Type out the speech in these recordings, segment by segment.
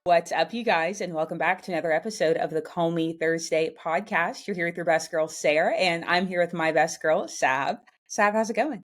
What's up, you guys, and welcome back to another episode of the Call Me Thursday podcast. You're here with your best girl, Sarah, and I'm here with my best girl, Sav. Sav, how's it going?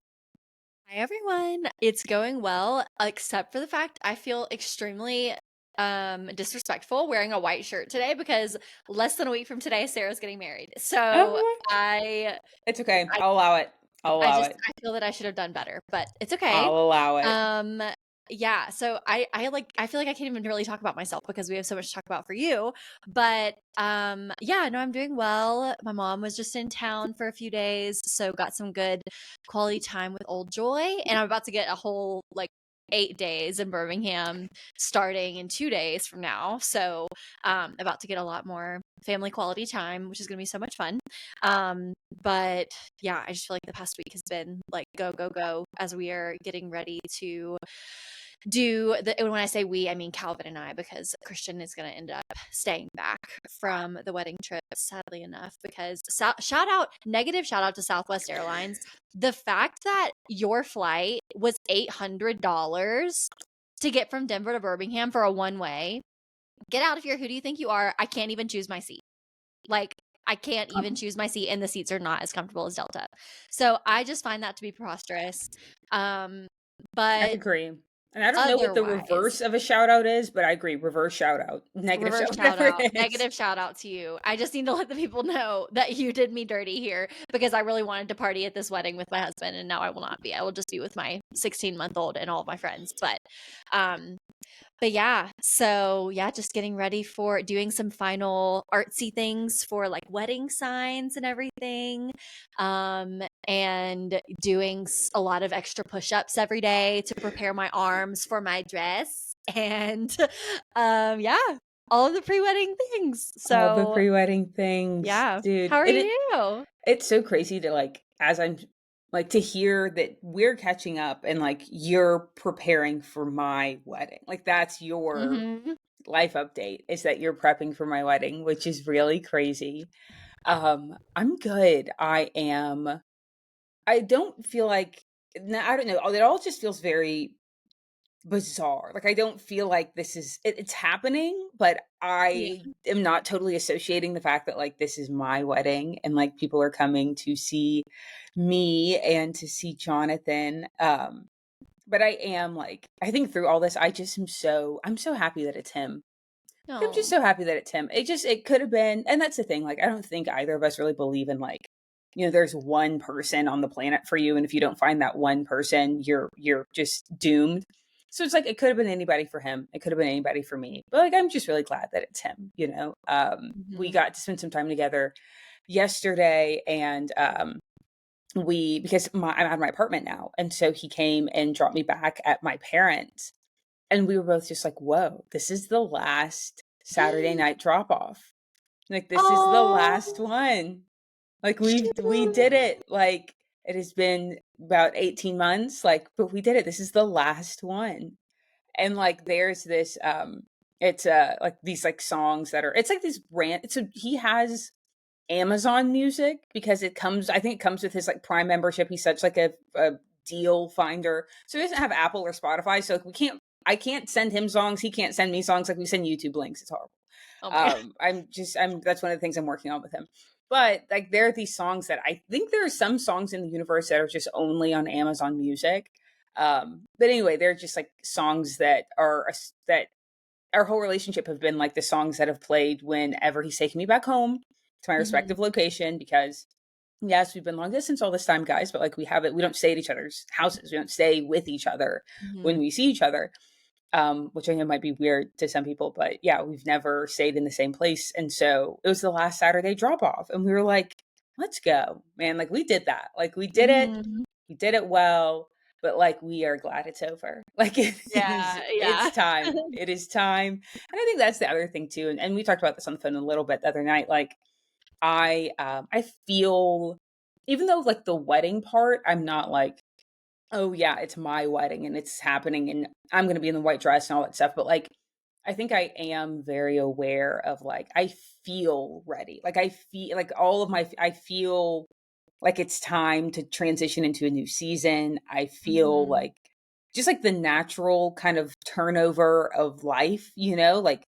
Hi everyone. It's going well, except for the fact I feel extremely disrespectful wearing a white shirt today because less than a week from today Sarah's getting married. So Oh, I it's okay. I I'll allow it. I'll I allow just it. I feel that I should have done better, but it's okay. I'll allow it. Um yeah, so I feel like I can't even really talk about myself because we have so much to talk about for you. But yeah, no, I'm doing well. My mom was just in town for a few days, so got some good quality time with old Joy, and I'm about to get a whole like 8 days in Birmingham starting in 2 days from now. So about to get a lot more family quality time, which is gonna be so much fun. But yeah, I just feel like the past week has been like go, go, go as we are getting ready to do the, and when I say we, I mean Calvin and I, because Christian is going to end up staying back from the wedding trip, sadly enough, because shout out to Southwest Airlines. The fact that your flight was $800 to get from Denver to Birmingham for a one way, get out of here. Who do you think you are? I can't even choose my seat. Like, I can't even choose my seat, and the seats are not as comfortable as Delta. So I just find that to be preposterous. I But agree. And I don't know what the otherwise, reverse of a shout out is, but I agree. Reverse shout out, negative reverse shout, shout whatever out, it is. negative shout out to you. I just need to let the people know that you did me dirty here because I really wanted to party at this wedding with my husband, and now I will not be. I will just be with my 16-month-old and all of my friends. Um, But yeah, so yeah, just getting ready for doing some final artsy things for like wedding signs and everything. And doing a lot of extra push-ups every day to prepare my arms for my dress. And yeah, all of the pre-wedding things. All the So pre-wedding things, yeah. dude. How are It you? it's so crazy to like as I'm like to hear that we're catching up and like you're preparing for my wedding. Like that's your Mm-hmm. life update is that you're prepping for my wedding, which is really crazy. I'm good. I don't feel like I don't know. It all just feels very bizarre. Like I don't feel like it's happening, but Yeah. I am not totally associating the fact that like this is my wedding and like people are coming to see me and to see Jonathan. But I am like I think through all this I just I'm so happy that it's him. I'm just No. so happy that it's him. It could have been, and that's the thing. Like I don't think either of us really believe in like there's one person on the planet for you, and if you don't find that one person, you're just doomed. So it's like it could have been anybody for him. It could have been anybody for me. But like I'm just really glad that it's him. We Mm-hmm. got to spend some time together yesterday, and we because I'm at my apartment now, and so he came and dropped me back at my parents, and we were both just like, "Whoa, this is the last Saturday night drop off. Like this is the last Oh, one. Like we did shoot. it. Like it has been about 18 months, like, but we did it. This is the last one." And like there's this it's like these like songs that are it's like this brand so he has Amazon Music because I think it comes with his like Prime membership. He's such like a deal finder. So he doesn't have Apple or Spotify. So like, I can't send him songs. He can't send me songs. Like we send YouTube links. It's horrible. Oh my God. That's one of the things I'm working on with him. But like there are these songs that I think there are some songs in the universe that are just only on Amazon Music. But anyway, they're just like songs that our whole relationship have been like the songs that have played whenever he's taking me back home to my Mm-hmm. respective location because yes, we've been long distance all this time, guys, but like we don't stay at each other's houses. We don't stay with each other Mm-hmm. when we see each other. Which I know might be weird to some people, but yeah, we've never stayed in the same place. And so it was the last Saturday drop off. And we were like, let's go, man. Like we did that. Like we did it. Mm-hmm. We did it well, but like we are glad it's over. Like Yeah, it's yeah. time. It is time. And I think that's the other thing too. And we talked about this on the phone a little bit the other night. Like I feel even though like the wedding part, I'm not like, oh yeah, it's my wedding and it's happening and I'm going to be in the white dress and all that stuff. But like, I think I am very aware of like, I feel ready. Like I feel like I feel like it's time to transition into a new season. I feel Mhm. like just like the natural kind of turnover of life, like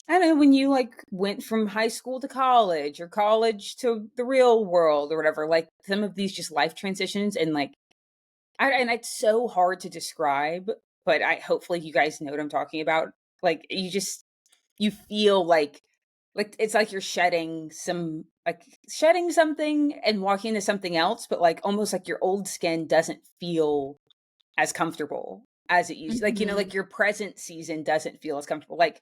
I don't know, when you like went from high school to college or college to the real world or whatever, like some of these just life transitions and like and it's so hard to describe, but I hopefully you guys know what I'm talking about. Like you feel like it's like you're shedding something and walking into something else, but like almost like your old skin doesn't feel as comfortable as it used. Like, Mhm. like your present season doesn't feel as comfortable. Like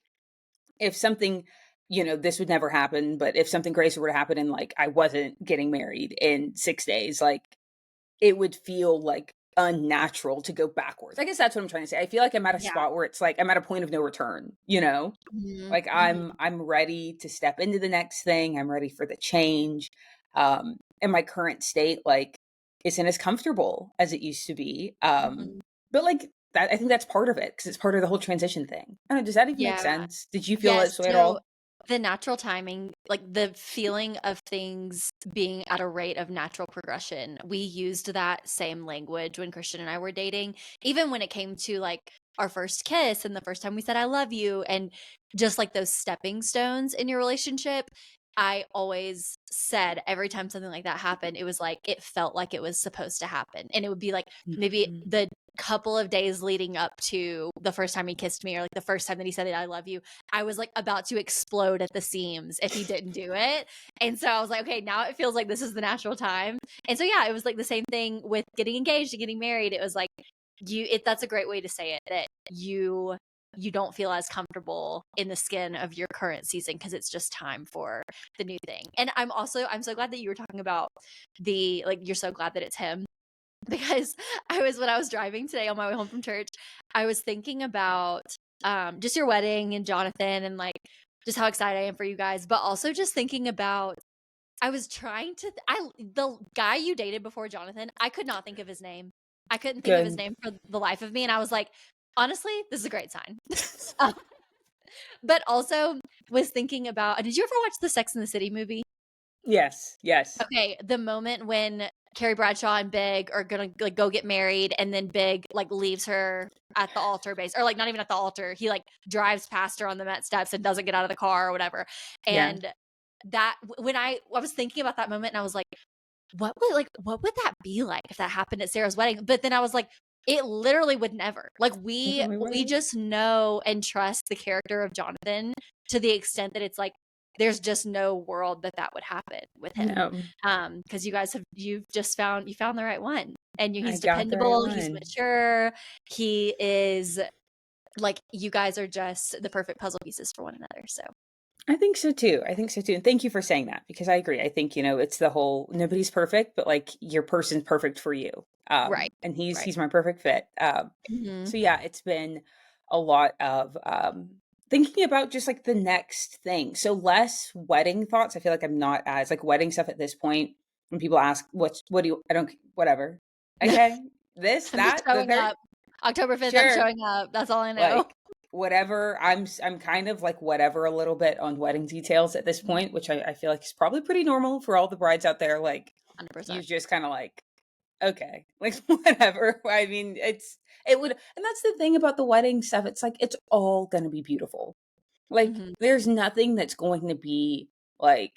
if something, this would never happen, but if something crazy were to happen and like I wasn't getting married in 6 days, like it would feel like unnatural to go backwards. I guess that's what I'm trying to say. I feel like I'm at a Yeah. spot where it's like I'm at a point of no return, you know? Mhm, Like mhm. I'm ready to step into the next thing. I'm ready for the change. In my current state, like isn't as comfortable as it used to be. Mhm. But like that I think that's part of it because it's part of the whole transition thing. I don't know, does that even make Yeah. sense? Did you feel Yes, this way at so all? the natural timing, like the feeling of things being at a rate of natural progression, we used that same language when Christian and I were dating, even when it came to like our first kiss and the first time we said I love you and just like those stepping stones in your relationship. I always said every time something like that happened, it was like it felt like it was supposed to happen. And it would be like maybe Mhm. the couple of days leading up to the first time he kissed me or like the first time that he said that I love you, I was like about to explode at the seams if he didn't do it. And so I was like, okay, now it feels like this is the natural time. And so yeah, it was like the same thing with getting engaged and getting married. It was like that's a great way to say it, that you don't feel as comfortable in the skin of your current season because it's just time for the new thing. And I'm so glad that you were talking about the like you're so glad that it's him because when I was driving today on my way home from church, I was thinking about just your wedding and Jonathan and like just how excited I am for you guys, but also just thinking about I was trying to the guy you dated before Jonathan, I could not think of his name. I couldn't think of his Good. name for the life of me, and I was like, honestly, this is a great sign. Uh, but also was thinking about did you ever watch the Sex and the City movie? Yes, yes. Okay, the moment when Carrie Bradshaw and Big are gonna like go get married, and then Big like leaves her at the altar base, or like not even at the altar. He like drives past her on the Met steps and doesn't get out of the car or whatever. Yeah. And that when I was thinking about that moment, and I was like, what would that be like if that happened at Sarah's wedding? But then I was like, it literally would never. Like It really we would. just know and trust the character of Jonathan to the extent that it's like there's just no world that that would happen with him. No, Because you guys you've just found you found the right one, and I he's got the right dependable, he's one. mature, he is like you guys are just the perfect puzzle pieces for one another. So I think so too. I think so too. And thank you for saying that because I agree. I think, it's the whole nobody's perfect, but like your person's perfect for you. right, And he's right. he's my perfect fit. Hmm. So yeah, it's been a lot of thinking about just like the next thing. So less wedding thoughts. I feel like I'm not as like wedding stuff at this point. When people ask what do you I don't whatever. Okay. This, I'm just that, the showing third up. October 5th, I'm sure. showing up. That's all I know. Like whatever, I'm kind of like whatever a little bit on wedding details at this point, which I feel like is probably pretty normal for all the brides out there. Like you're 100%. just kind of like, okay, like whatever. I mean, it would, and that's the thing about the wedding stuff. It's like it's all gonna be beautiful. Like Mhm. there's nothing that's going to be like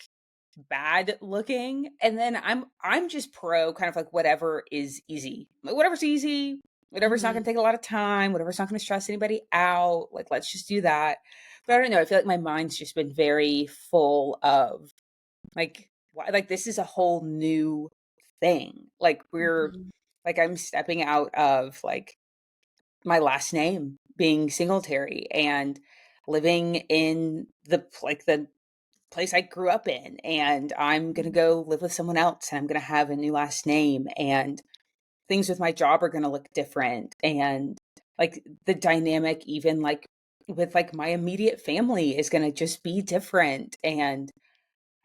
bad looking. And then I'm just pro kind of like whatever is easy. Like whatever's easy, whatever's not gonna Mhm. take a lot of time, whatever's not gonna stress anybody out. Like let's just do that. But I don't know. I feel like my mind's just been very full of like like this is a whole new thing. Like Mhm. I'm stepping out of like my last name being Singletary and living in the place I grew up in, and I'm going to Mhm. go live with someone else, and I'm going to have a new last name, and things with my job are going to look different, and like the dynamic even like with like my immediate family is going to just be different. And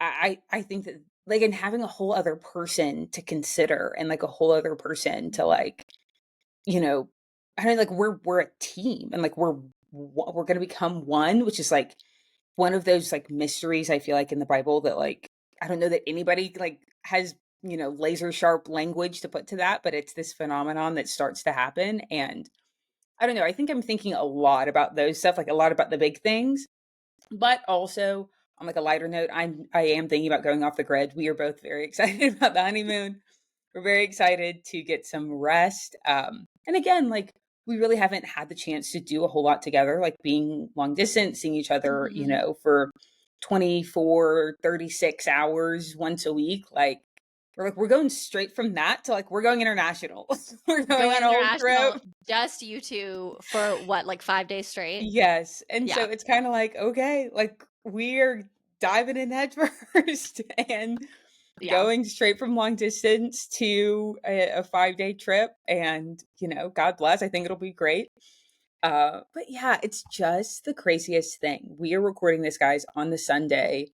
I think that like and having a whole other person to consider and like a whole other person to like, you know, I mean like we're a team and like we're going to become one, which is like one of those like mysteries I feel like in the Bible that like I don't know that anybody like has, laser sharp language to put to that, but it's this phenomenon that starts to happen. And I don't know, I think I'm thinking a lot about those stuff, like a lot about the big things. But also, on like a lighter note, I am thinking about going off the grid. We are both very excited about the honeymoon. We're very excited to get some rest. And again, like we really haven't had the chance to do a whole lot together, like being long distance, seeing each other, you Mhm. know, for 24, 36 hours once a week. We're going straight from that to like we're going international. We're going Going on a whole international, trip. just you two for what, like 5 days straight? Yes. And so Yeah. it's kind of like, okay, like we're diving in head first and Yeah. going straight from long distance to a 5-day trip. And, you know, God bless, I think it'll be great. But yeah, it's just the craziest thing. We are recording this, guys, on the Sunday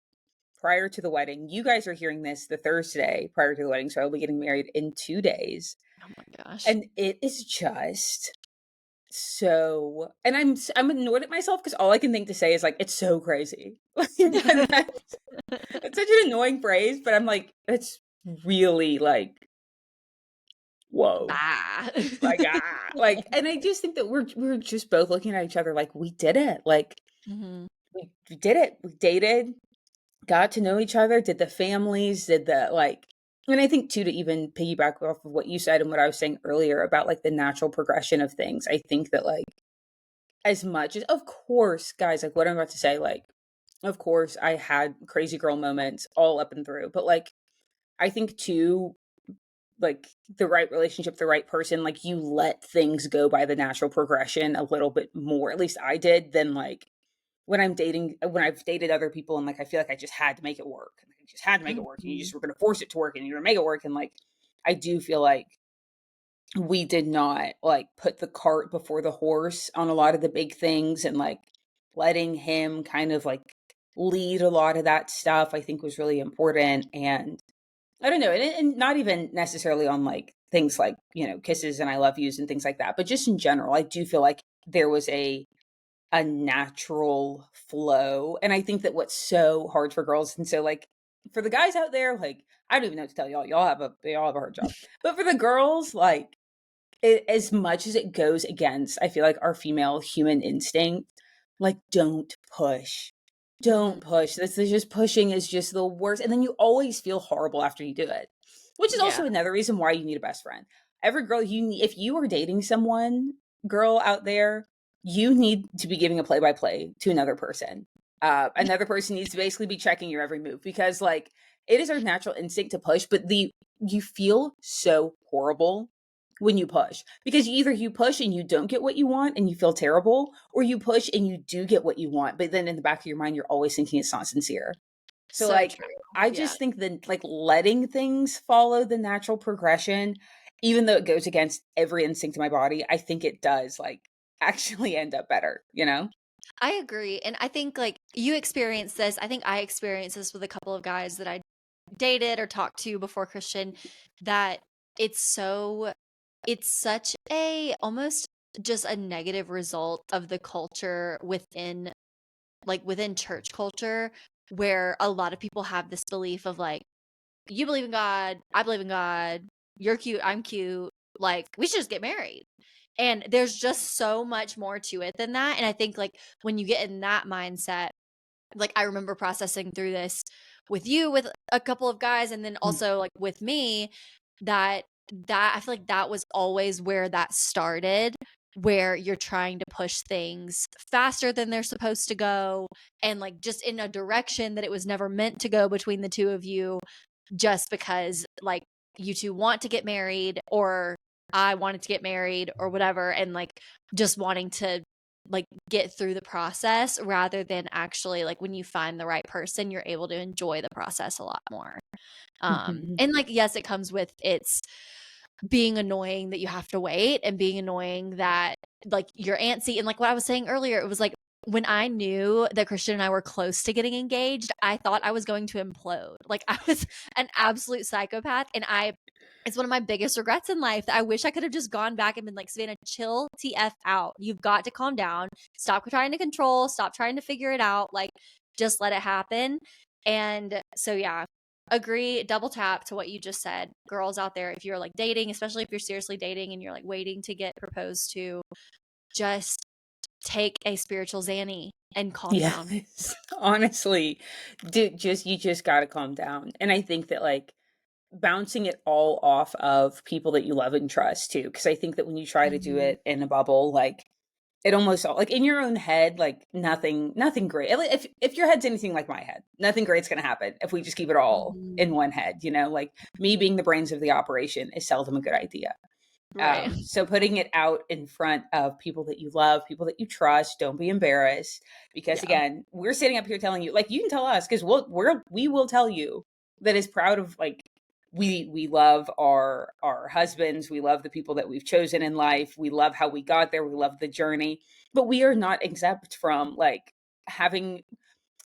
prior to the wedding. You guys are hearing this the Thursday prior to the wedding. So I'll be getting married in 2 days. Oh my gosh. And it is just so, and I'm annoyed at myself because all I can think to say is like it's so crazy. Like, and that's such an annoying phrase, but I'm like, it's really like, whoa. Bah. Like, and I just think that we're just both looking at each other like we did it. Like Mhm. we did it. We dated, got to know each other, did the families, did the like, and I think too, to even piggyback off of what you said and what I was saying earlier about like the natural progression of things, I think that like as much as, of course, guys, like what I'm about to say, like, of course, I had crazy girl moments all up and through, but like, I think too, like the right relationship, the right person, like you let things go by the natural progression a little bit more. At least I did than like when I've dated other people and like I feel like I just had to make it work. Like, I just had to make it work. And you Mhm. just were gonna force it to work and you're gonna make it work. And like I do feel like we did not like put the cart before the horse on a lot of the big things and like letting him kind of like lead a lot of that stuff I think was really important. And I don't know, and not even necessarily on like things like, you know, kisses and I love yous and things like that, but just in general, I do feel like there was a natural flow. And I think that what's so hard for girls, and so like for the guys out there, like I don't even know what to tell y'all. Y'all have a hard job. But for the girls, like as much as it goes against, I feel like our female human instinct, like don't push. Mhm. Don't push. This is just pushing is just the worst. And then you always feel horrible after you do it. Which is Yeah. also another reason why you need a best friend. Every girl you need, if you are dating someone, girl out there, you need to be giving a play by play to another person. Another person needs to basically be checking your every move because like it is our natural instinct to push, but the you feel so horrible when you push because either you push and you don't get what you want and you feel terrible, or you push and you do get what you want, but then in the back of your mind you're always thinking it's not sincere. So So like true. I Yeah. just think that like letting things follow the natural progression, even though it goes against every instinct in my body, I think it does like actually end up better, you know? I agree. And I think like you experienced this. I think I experienced this with a couple of guys that I dated or talked to before Christian, that it's so it's such a almost just a negative result of the culture within church culture, where a lot of people have this belief of like, you believe in God, I believe in God, you're cute, I'm cute, like we should just get married. And there's just so much more to it than that. And I think like when you get in that mindset, like I remember processing through this with you, with a couple of guys, and then Mm. also like with me, that I feel like that was always where that started, where you're trying to push things faster than they're supposed to go, and like just in a direction that it was never meant to go between the two of you, just because like you two want to get married, or I wanted to get married or whatever, and like just wanting to like get through the process rather than actually like when you find the right person, you're able to enjoy the process a lot more. Mhm. And like yes, it comes with it's being annoying that you have to wait, and being annoying that like you're antsy, and like what I was saying earlier, it was like when I knew that Christian and I were close to getting engaged, I thought I was going to implode. Like I was an absolute psychopath, and I it's one of my biggest regrets in life that I wish I could have just gone back and been like, Savannah, chill TF out. You've got to calm down. Stop trying to control, stop trying to figure it out. Like just let it happen. And so yeah, agree, double tap to what you just said. Girls out there, if you're like dating, especially if you're seriously dating and you're like waiting to get proposed to, just take a spiritual Xanny. and calm down. Yes. Honestly, dude, you just gotta calm down. And I think that like bouncing it all off of people that you love and trust too. Cause I think that when you try to do Mhm. it in a bubble, like it almost like in your own head, like nothing great. If your head's anything like my head, nothing great's gonna happen if we just keep it all in Mhm. one head, you know, like me being the brains of the operation is seldom a good idea. Right. So putting it out in front of people that you love, people that you trust, don't be embarrassed. Because Yeah. again, we're sitting up here telling you, like you can tell us, because we will tell you that is proud of like we love our husbands, we love the people that we've chosen in life, we love how we got there, we love the journey, but we are not exempt from like having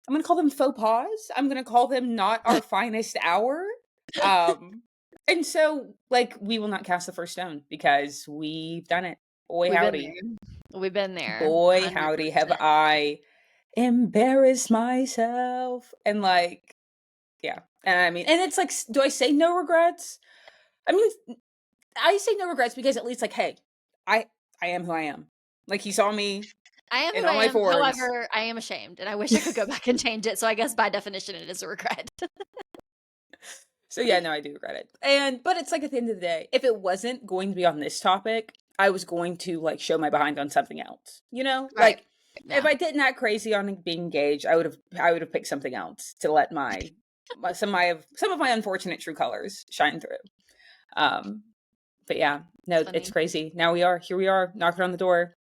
I'm gonna call them faux pas. I'm gonna call them not our finest hour. Um, and so, like, we will not cast the first stone because we've done it. Boy, We've been howdy. there. We've been there. Boy, howdy, have 100%. I embarrassed myself. And, like, yeah. And I mean, and it's like, do I say no regrets? I mean, I say no regrets because at least, like, hey, I, I am who I am. Like, he saw me I am in who I all my am. forms. However, I am ashamed, and I wish I could go back and change it. So I guess by definition, it is a regret. So yeah, no, I do regret it. But it's like at the end of the day, if it wasn't going to be on this topic, I was going to like show my behind on something else. You know? Right. Like if Yeah. I didn't act crazy on being engaged, I would have picked something else to let some of my unfortunate true colors shine through. Um but yeah, It's no, it's funny. crazy. Now here we are, knocking on the door,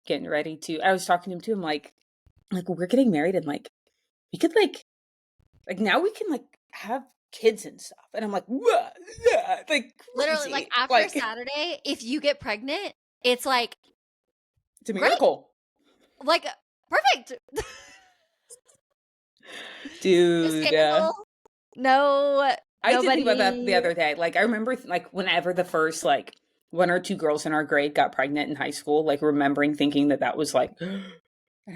getting ready to I was talking to him too. I'm like we're getting married and like we could like now we can like have kids and stuff. And I'm like, "Wha- yeah," like Literally, like crazy. after Like Saturday, if you get pregnant, it's like it's a great, miracle. like perfect. No Dude. scandal. No, I did think about that the nobody other day. Like I remember like whenever the first like one or two girls in our grade got pregnant in high school, like remembering thinking that was like and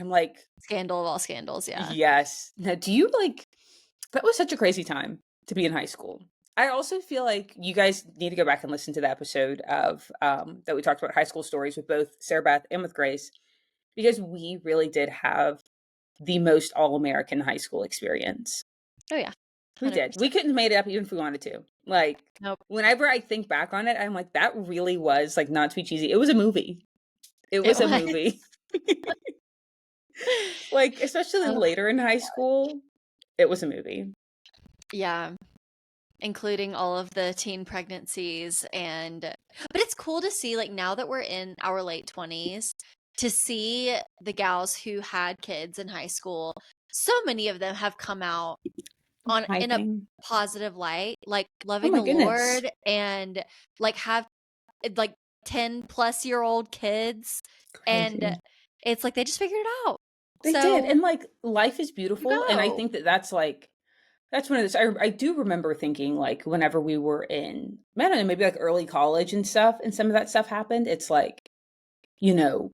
I'm like, scandal of all scandals. Yeah. yes. Now do you like that was such a crazy time to be in high school. I also feel like you guys need to go back and listen to the episode of that we talked about high school stories with both Sarah Beth and with Grace because we really did have the most all-American high school experience. Oh yeah. We did. We 100%. couldn't have made it up even if we wanted to. Like Nope. whenever I think back on it, I'm like that really was like not to be cheesy. It was a movie. It It was a was. movie. Like especially Oh, later in high school, it was a movie. yeah. Including all of the teen pregnancies but it's cool to see like now that we're in our late 20s to see the gals who had kids in high school. So many of them have come out on in a Tithing. positive light, like Oh loving my the goodness. Lord and like have like 10-plus-year-old kids, and Crazy. it's like they just figured it out. They did. So And like life is you beautiful. And I go. think that that's like, that's one of those. I do remember thinking like whenever we were in, I don't know, maybe like early college and stuff, and some of that stuff happened. It's like, you know,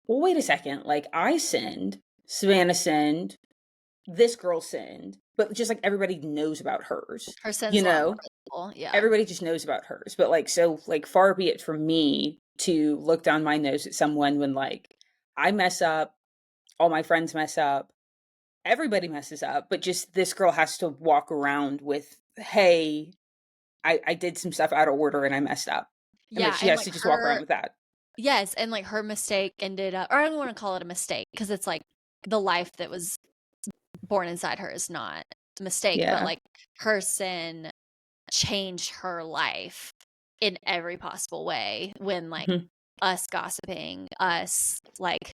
well, wait a second. Like I sinned, Savannah sinned, this girl sinned, but just like everybody knows about hers, Her sin's you a lot more know, visible. Yeah. everybody just knows about hers. But like, so like far be it from me to look down my nose at someone when like I mess up, all my friends mess up, everybody messes up, but just this girl has to walk around with, hey, I did some stuff out of order and I messed up. And like Yeah, she and has like to just walk around her with that. yes, and like her mistake ended up, or I don't want to call it a mistake because it's like the life that was born inside her is not a mistake, but Yeah. like her sin changed her life in every possible way when like Mhm. us gossiping, us like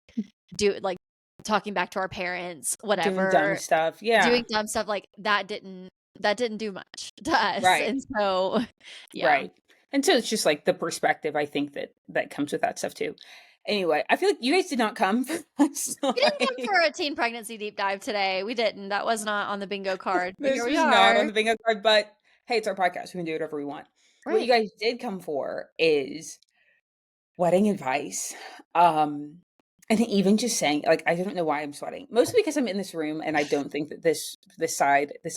talking back to our parents, Doing dumb whatever, stuff. Yeah. doing dumb stuff like that didn't do much to us. Right. And so yeah. Right. And so it's just like the perspective I think that comes with that stuff too. Anyway, I feel like you guys did not come for us. We didn't come Like, for a teen pregnancy deep dive today. We didn't. That was not on the bingo card. But this here we was not on are. the bingo card, but hey, it's our podcast. We can do whatever we want. What you Right. guys did come for is wedding advice. And even just saying, like, I don't know why I'm sweating. Mostly because I'm in this room and I don't think that this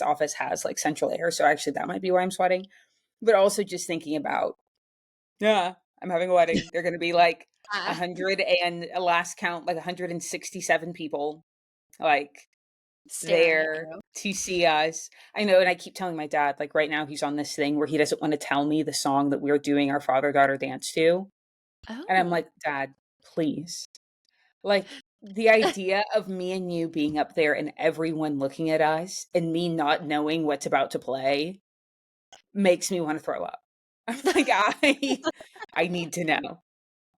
office has like central air. So actually that might be why I'm sweating. But also just thinking about, yeah, I'm having a wedding. They're gonna be like a hundred and last count, like 167 people, like Staring at there you. to see us. I know, and I keep telling my dad, like right now he's on this thing where he doesn't want to tell me the song that we're doing our father-daughter dance to. And I'm Oh. like, Dad, please. Like the idea of me and you being up there and everyone looking at us and me not knowing what's about to play makes me want to throw up. I'm like, I need to know.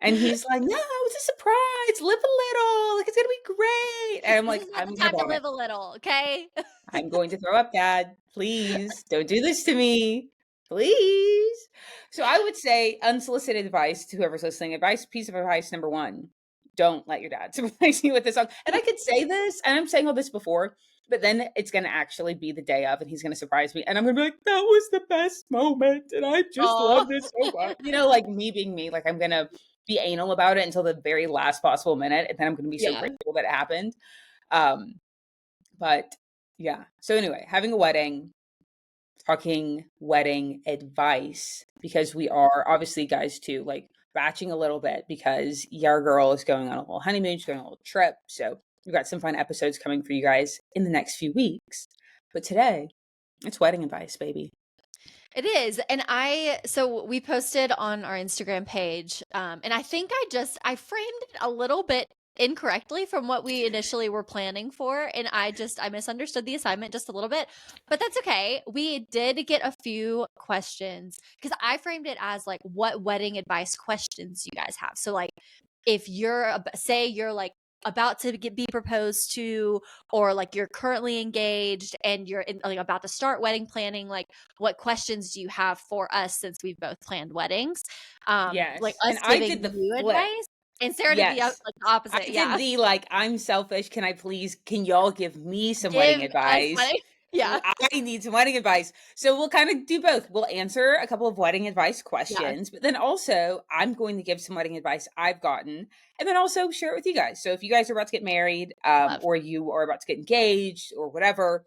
And he's like, "No, it's a surprise. Live a little. Like it's gonna be great." And I'm This like, is not "I'm the gonna time to vomit. live a little, okay? I'm going to throw up, Dad. Please don't do this to me. Please." So I would say unsolicited advice to whoever's listening. Piece of advice number one: don't let your dad surprise you with this song. And I could say this, and I'm saying all this before, but then it's gonna actually be the day of, and he's gonna surprise me, and I'm gonna be like, "That was the best moment, and I just Oh. love this so much." Like me being me. Like I'm gonna be anal about it until the very last possible minute, and then I'm gonna be so Yeah. grateful that it happened. Um, but yeah. So anyway, having a wedding, talking wedding advice because we are obviously guys too, like batching a little bit because your girl is going on a little honeymoon, she's going on a little trip. So we've got some fun episodes coming for you guys in the next few weeks. But today, it's wedding advice, baby. It is. And so we posted on our Instagram page, and I think I framed it a little bit incorrectly from what we initially were planning for. And I misunderstood the assignment just a little bit, but that's okay. We did get a few questions because I framed it as like, what wedding advice questions you guys have. So, like, if say you're like, about to be proposed to, or like you're currently engaged and like about to start wedding planning, like what questions do you have for us since we've both planned weddings? Like Yes. And us I giving did the you flip. advice, and Sarah did Yes. like the I opposite. did Yeah. the like, I'm selfish. Can y'all give me some wedding Give us advice? wedding. Yeah. I need some wedding advice. So we'll kind of do both. We'll answer a couple of wedding advice Yeah. questions, but then also I'm going to give some wedding advice I've gotten and then also share it with you guys. So if you guys are about to get married, Love. or you are about to get engaged or whatever,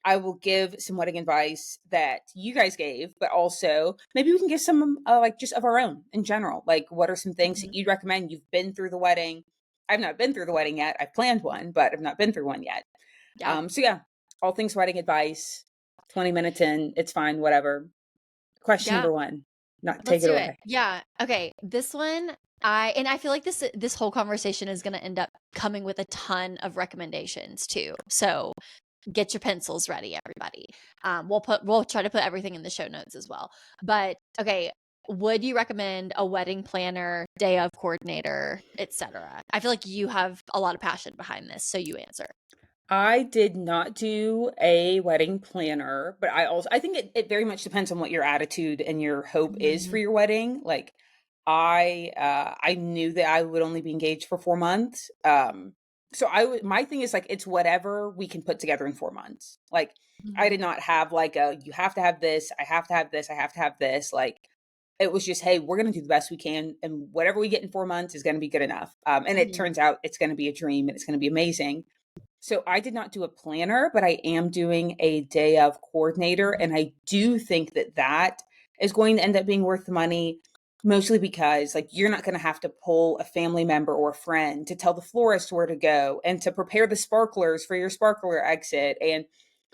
I will give some wedding advice that you guys gave, but also maybe we can give some like just of our own in general. Like what are some things that Mhm. you'd recommend? You've been through the wedding. I've not been through the wedding yet. I've planned one, but I've not been through one yet. Yeah. So yeah, all things wedding advice, 20 minutes in, it's fine, whatever. Question Yeah. number one. Not take Let's it do it. away. Yeah. Okay. This one, I feel like this whole conversation is going to end up coming with a ton of recommendations too. So get your pencils ready, everybody. We'll try to put everything in the show notes as well. But okay, would you recommend a wedding planner, day of coordinator, etc.? I feel like you have a lot of passion behind this, so you answer. I did not do a wedding planner, but I think it very much depends on what your attitude and your hope is for Mhm. your wedding. Like I knew that I would only be engaged for 4 months. So my thing is like it's whatever we can put together in 4 months. Like I Mhm. did not have like a you have to have this, I have to have this, I have to have this. Like it was just, hey, we're gonna do the best we can, and whatever we get in 4 months is gonna be good enough. And it Mhm. turns out it's gonna be a dream and it's gonna be amazing. So I did not do a planner, but I am doing a day of coordinator. And I do think that that is going to end up being worth the money, mostly because like you're not going to have to pull a family member or a friend to tell the florist where to go and to prepare the sparklers for your sparkler exit and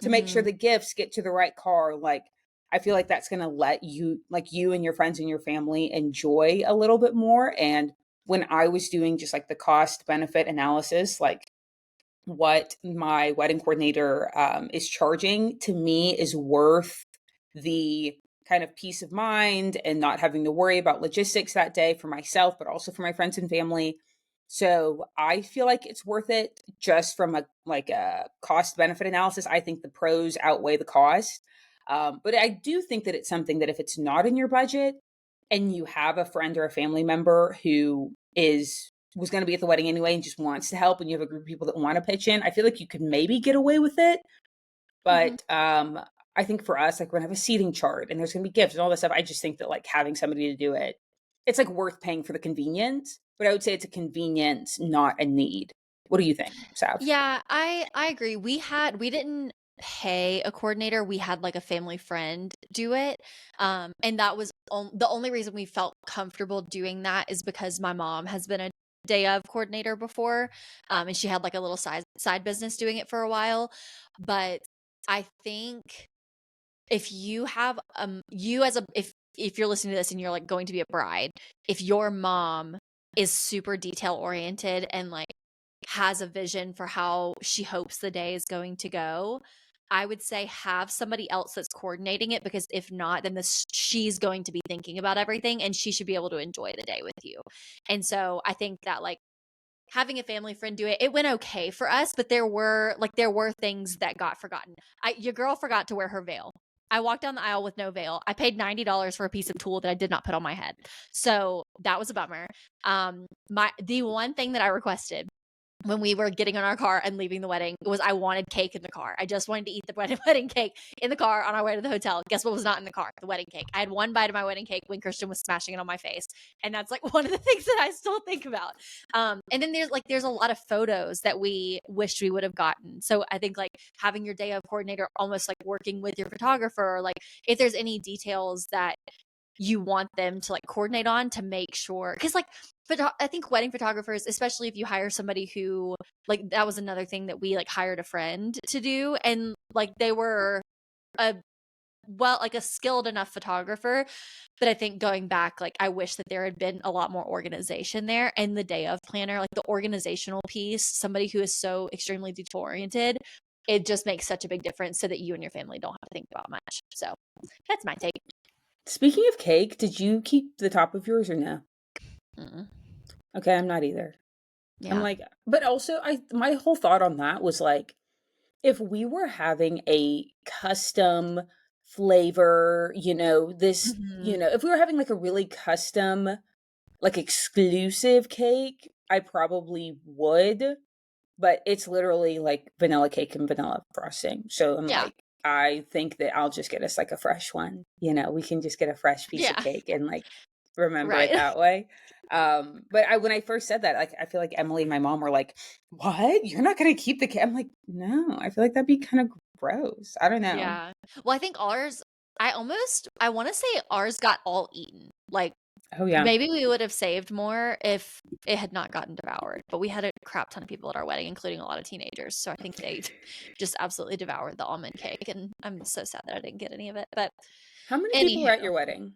to make sure Mhm. the gifts get to the right car. Like I feel like that's going to let you and your friends and your family enjoy a little bit more. And when I was doing just like the cost benefit analysis, like what my wedding coordinator is charging to me is worth the kind of peace of mind and not having to worry about logistics that day for myself, but also for my friends and family. So I feel like it's worth it just from a cost benefit analysis. I think the pros outweigh the cost. But I do think that it's something that if it's not in your budget and you have a friend or a family member who was going to be at the wedding anyway and just wants to help and you have a group of people that want to pitch in, I feel like you could maybe get away with it. Mhm. But I think for us, like we're gonna have a seating chart and there's gonna be gifts and all this stuff. I just think that like having somebody to do it, it's like worth paying for the convenience. But I would say it's a convenience, not a need. What do you think, Sav? Yeah, I agree. We didn't pay a coordinator. We had like a family friend do it. And that was the only reason we felt comfortable doing that is because my mom has been a day of coordinator before. And she had like a little side business doing it for a while. But I think if you have you as a if you're listening to this and you're like going to be a bride, if your mom is super detail oriented and like has a vision for how she hopes the day is going to go, I would say have somebody else that's coordinating it, because if not, then she's going to be thinking about everything and she should be able to enjoy the day with you. And so I think that like having a family friend do it, it went okay for us, but there were things that got forgotten. Your girl forgot to wear her veil. I walked down the aisle with no veil. I paid $90 for a piece of tulle that I did not put on my head. So that was a bummer. The one thing that I requested when we were getting in our car and leaving the wedding was I wanted cake in the car. I just wanted to eat the wedding cake in the car on our way to the hotel. Guess what was not in the car? The wedding cake. I had one bite of my wedding cake when Christian was smashing it on my face. And that's like one of the things that I still think about. And then there's a lot of photos that we wished we would have gotten. So I think like having your day of coordinator almost like working with your photographer, or like if there's any details that you want them to like coordinate on to make sure, because like I think wedding photographers, especially if you hire somebody who like, that was another thing that we like hired a friend to do, and like they were a like a skilled enough photographer, but I think going back, like I wish that there had been a lot more organization there, and the day of planner, like the organizational piece, somebody who is so extremely detail oriented, it just makes such a big difference so that you and your family don't have to think about much. So that's my take. Speaking of cake, did you keep the top of yours or no? Mm-mm. Okay, I'm not either. I'm Yeah. like, but also my whole thought on that was like, if we were having a custom flavor, Mhm. if we were having like a really custom, like exclusive cake, I probably would, but it's literally like vanilla cake and vanilla frosting. So I'm Yeah. like, I think that I'll just get us like a fresh one. We can just get a fresh piece of Yeah. cake and like remember it Right. that way. But when I first said that, like I feel like Emily and my mom were like, "What? You're not gonna keep the cake?" I'm like, "No, I feel like that'd be kind of gross. I don't know." Yeah. Well, I think ours, I want to say ours got all eaten. Like Oh yeah. maybe we would have saved more if it had not gotten devoured, but we had a crap ton of people at our wedding, including a lot of teenagers. So I think they just absolutely devoured the almond cake, and I'm so sad that I didn't get any of it. But How many people were anywho, at your wedding?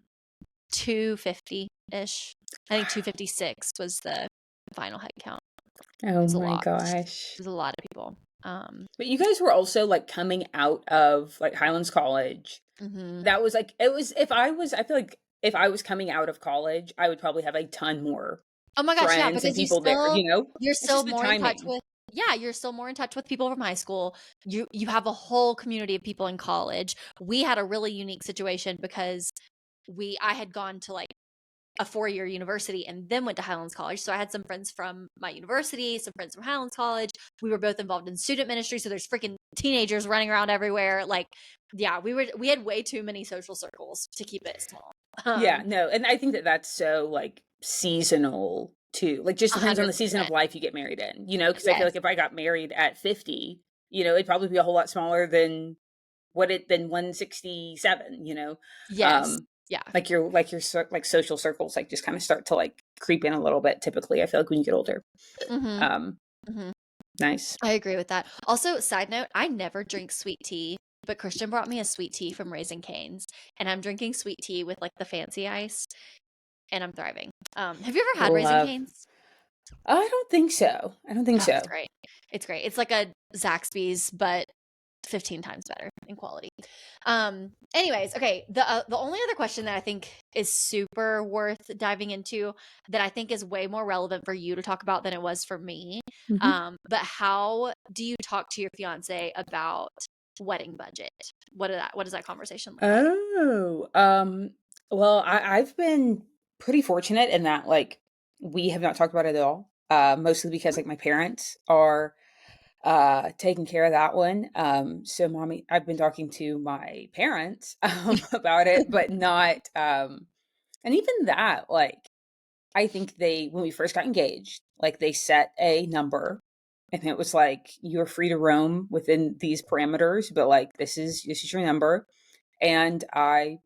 250-ish. I think 256 was the final head count. It Oh was a my lot. gosh. It was a lot of people. But you guys were also like coming out of like Highlands College. Mhm. That was like, it was, I feel like if I was coming out of college, I would probably have a ton more Oh my gosh, yeah, friends and because people there, you know? you're It's still just the more in touch timing. with, yeah, you're still more in touch with people from high school. You have a whole community of people in college. We had a really unique situation because I had gone to like a 4-year university and then went to Highlands College. So I had some friends from my university, some friends from Highlands College. We were both involved in student ministry, so there's freaking teenagers running around everywhere. Like, yeah, we had way too many social circles to keep it small. Yeah, Um, no, and I think that that's so like seasonal too. Like just depends on the season of 100%. life you get married in, because I feel Yes. like if I got married at 50, it'd probably be a whole lot smaller than than 167, Yes. Um Yeah. like social circles like just kind of start to like creep in a little bit typically, I feel like when you get older. Mhm. Um Mhm. nice. I agree with that. Also, side note, I never drink sweet tea, but Christian brought me a sweet tea from Raising Cane's, and I'm drinking sweet tea with like the fancy ice, and I'm thriving. Have you ever had Raising Love. Cane's? I don't think so. I don't think Oh, it's so. great. It's great. It's like a Zaxby's, but 15 times better in quality. Anyways, okay, the only other question that I think is super worth diving into, that I think is way more relevant for you to talk about than it was for me, Mhm. but how do you talk to your fiance about wedding budget? What does that conversation look like? Oh, well, I've been pretty fortunate in that like we have not talked about it at all. Mostly because like my parents are taking care of that one. So mommy, I've been talking to my parents about it, but not and even that, like I think they when we first got engaged, like they set a number and it was like, you're free to roam within these parameters, but like this is your number. And I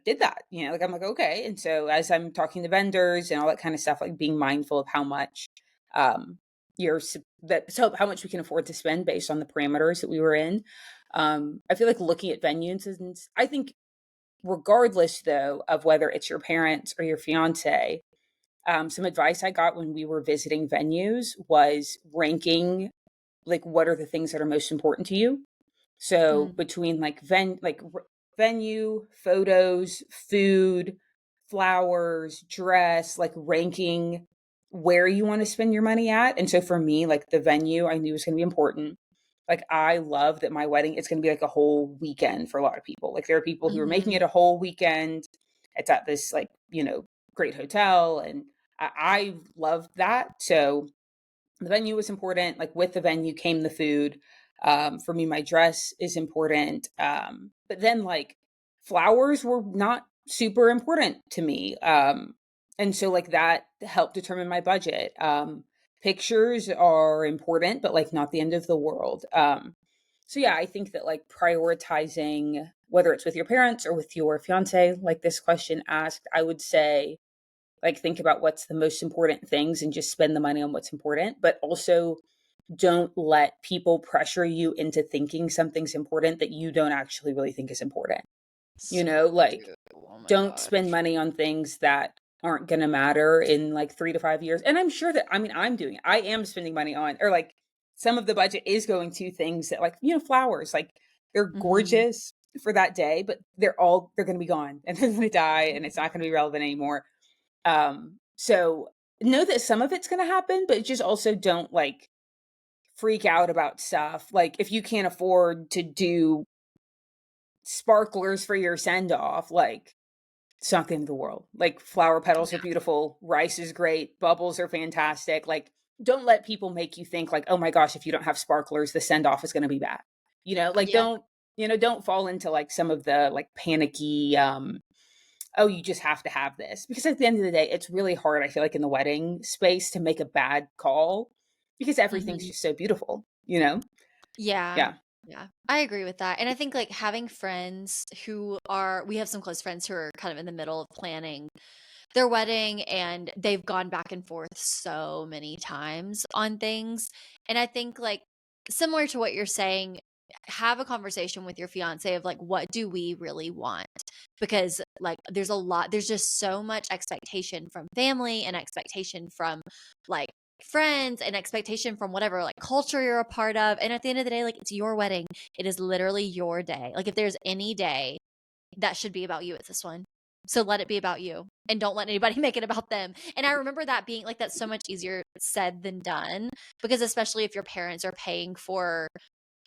did that, like I'm like, okay. And so as I'm talking to vendors and all that kind of stuff, like being mindful of how much um how much we can afford to spend based on the parameters that we were in. I feel like looking at venues, and I think regardless though of whether it's your parents or your fiance, some advice I got when we were visiting venues was ranking, like, what are the things that are most important to you. So Mm, between like venue, photos, food, flowers, dress, like ranking where you want to spend your money at. And so for me, like the venue I knew was going to be important. Like I love that my wedding, it's going to be like a whole weekend for a lot of people. Like there are people who are making mhm, it a whole weekend. It's at this like, great hotel, and I love that. So the venue was important. Like with the venue came the food. For me, my dress is important. But then like flowers were not super important to me. And so like that helped determine my budget. Pictures are important, but like not the end of the world. So yeah, I think that like prioritizing, whether it's with your parents or with your fiance, like this question asked, I would say like think about what's the most important things and just spend the money on what's important, but also don't let people pressure you into thinking something's important that you don't actually really think is important. so Like true. Oh my don't gosh. spend money on things that aren't going to matter in like 3 to 5 years. And I'm sure that, I mean, I'm doing it. I am spending money on, or like some of the budget is going to things that like, flowers, like they're Mhm. gorgeous for that day, but they're going to be gone and they're going to die and it's not going to be relevant anymore. So know that some of it's going to happen, but just also don't like freak out about stuff. Like if you can't afford to do sparklers for your send off, like it's not the end of the world. Like flower petals are beautiful, rice is great, bubbles are fantastic. Like don't let people make you think like, oh my gosh, if you don't have sparklers, the send off is going to be bad. Like Yeah. don't fall into like some of the like panicky oh, you just have to have this. Because at the end of the day, it's really hard, I feel like, in the wedding space to make a bad call because everything's Mhm. just so beautiful. Yeah. Yeah. Yeah. I agree with that. And I think like having friends we have some close friends who are kind of in the middle of planning their wedding and they've gone back and forth so many times on things. And I think like similar to what you're saying, have a conversation with your fiance of like what do we really want? Because like there's just so much expectation from family and expectation from like friends and expectation from whatever like culture you're a part of. And at the end of the day, like it's your wedding. It is literally your day. Like if there's any day that should be about you, it's this one. So let it be about you and don't let anybody make it about them. And I remember that being like that's so much easier said than done because especially if your parents are paying for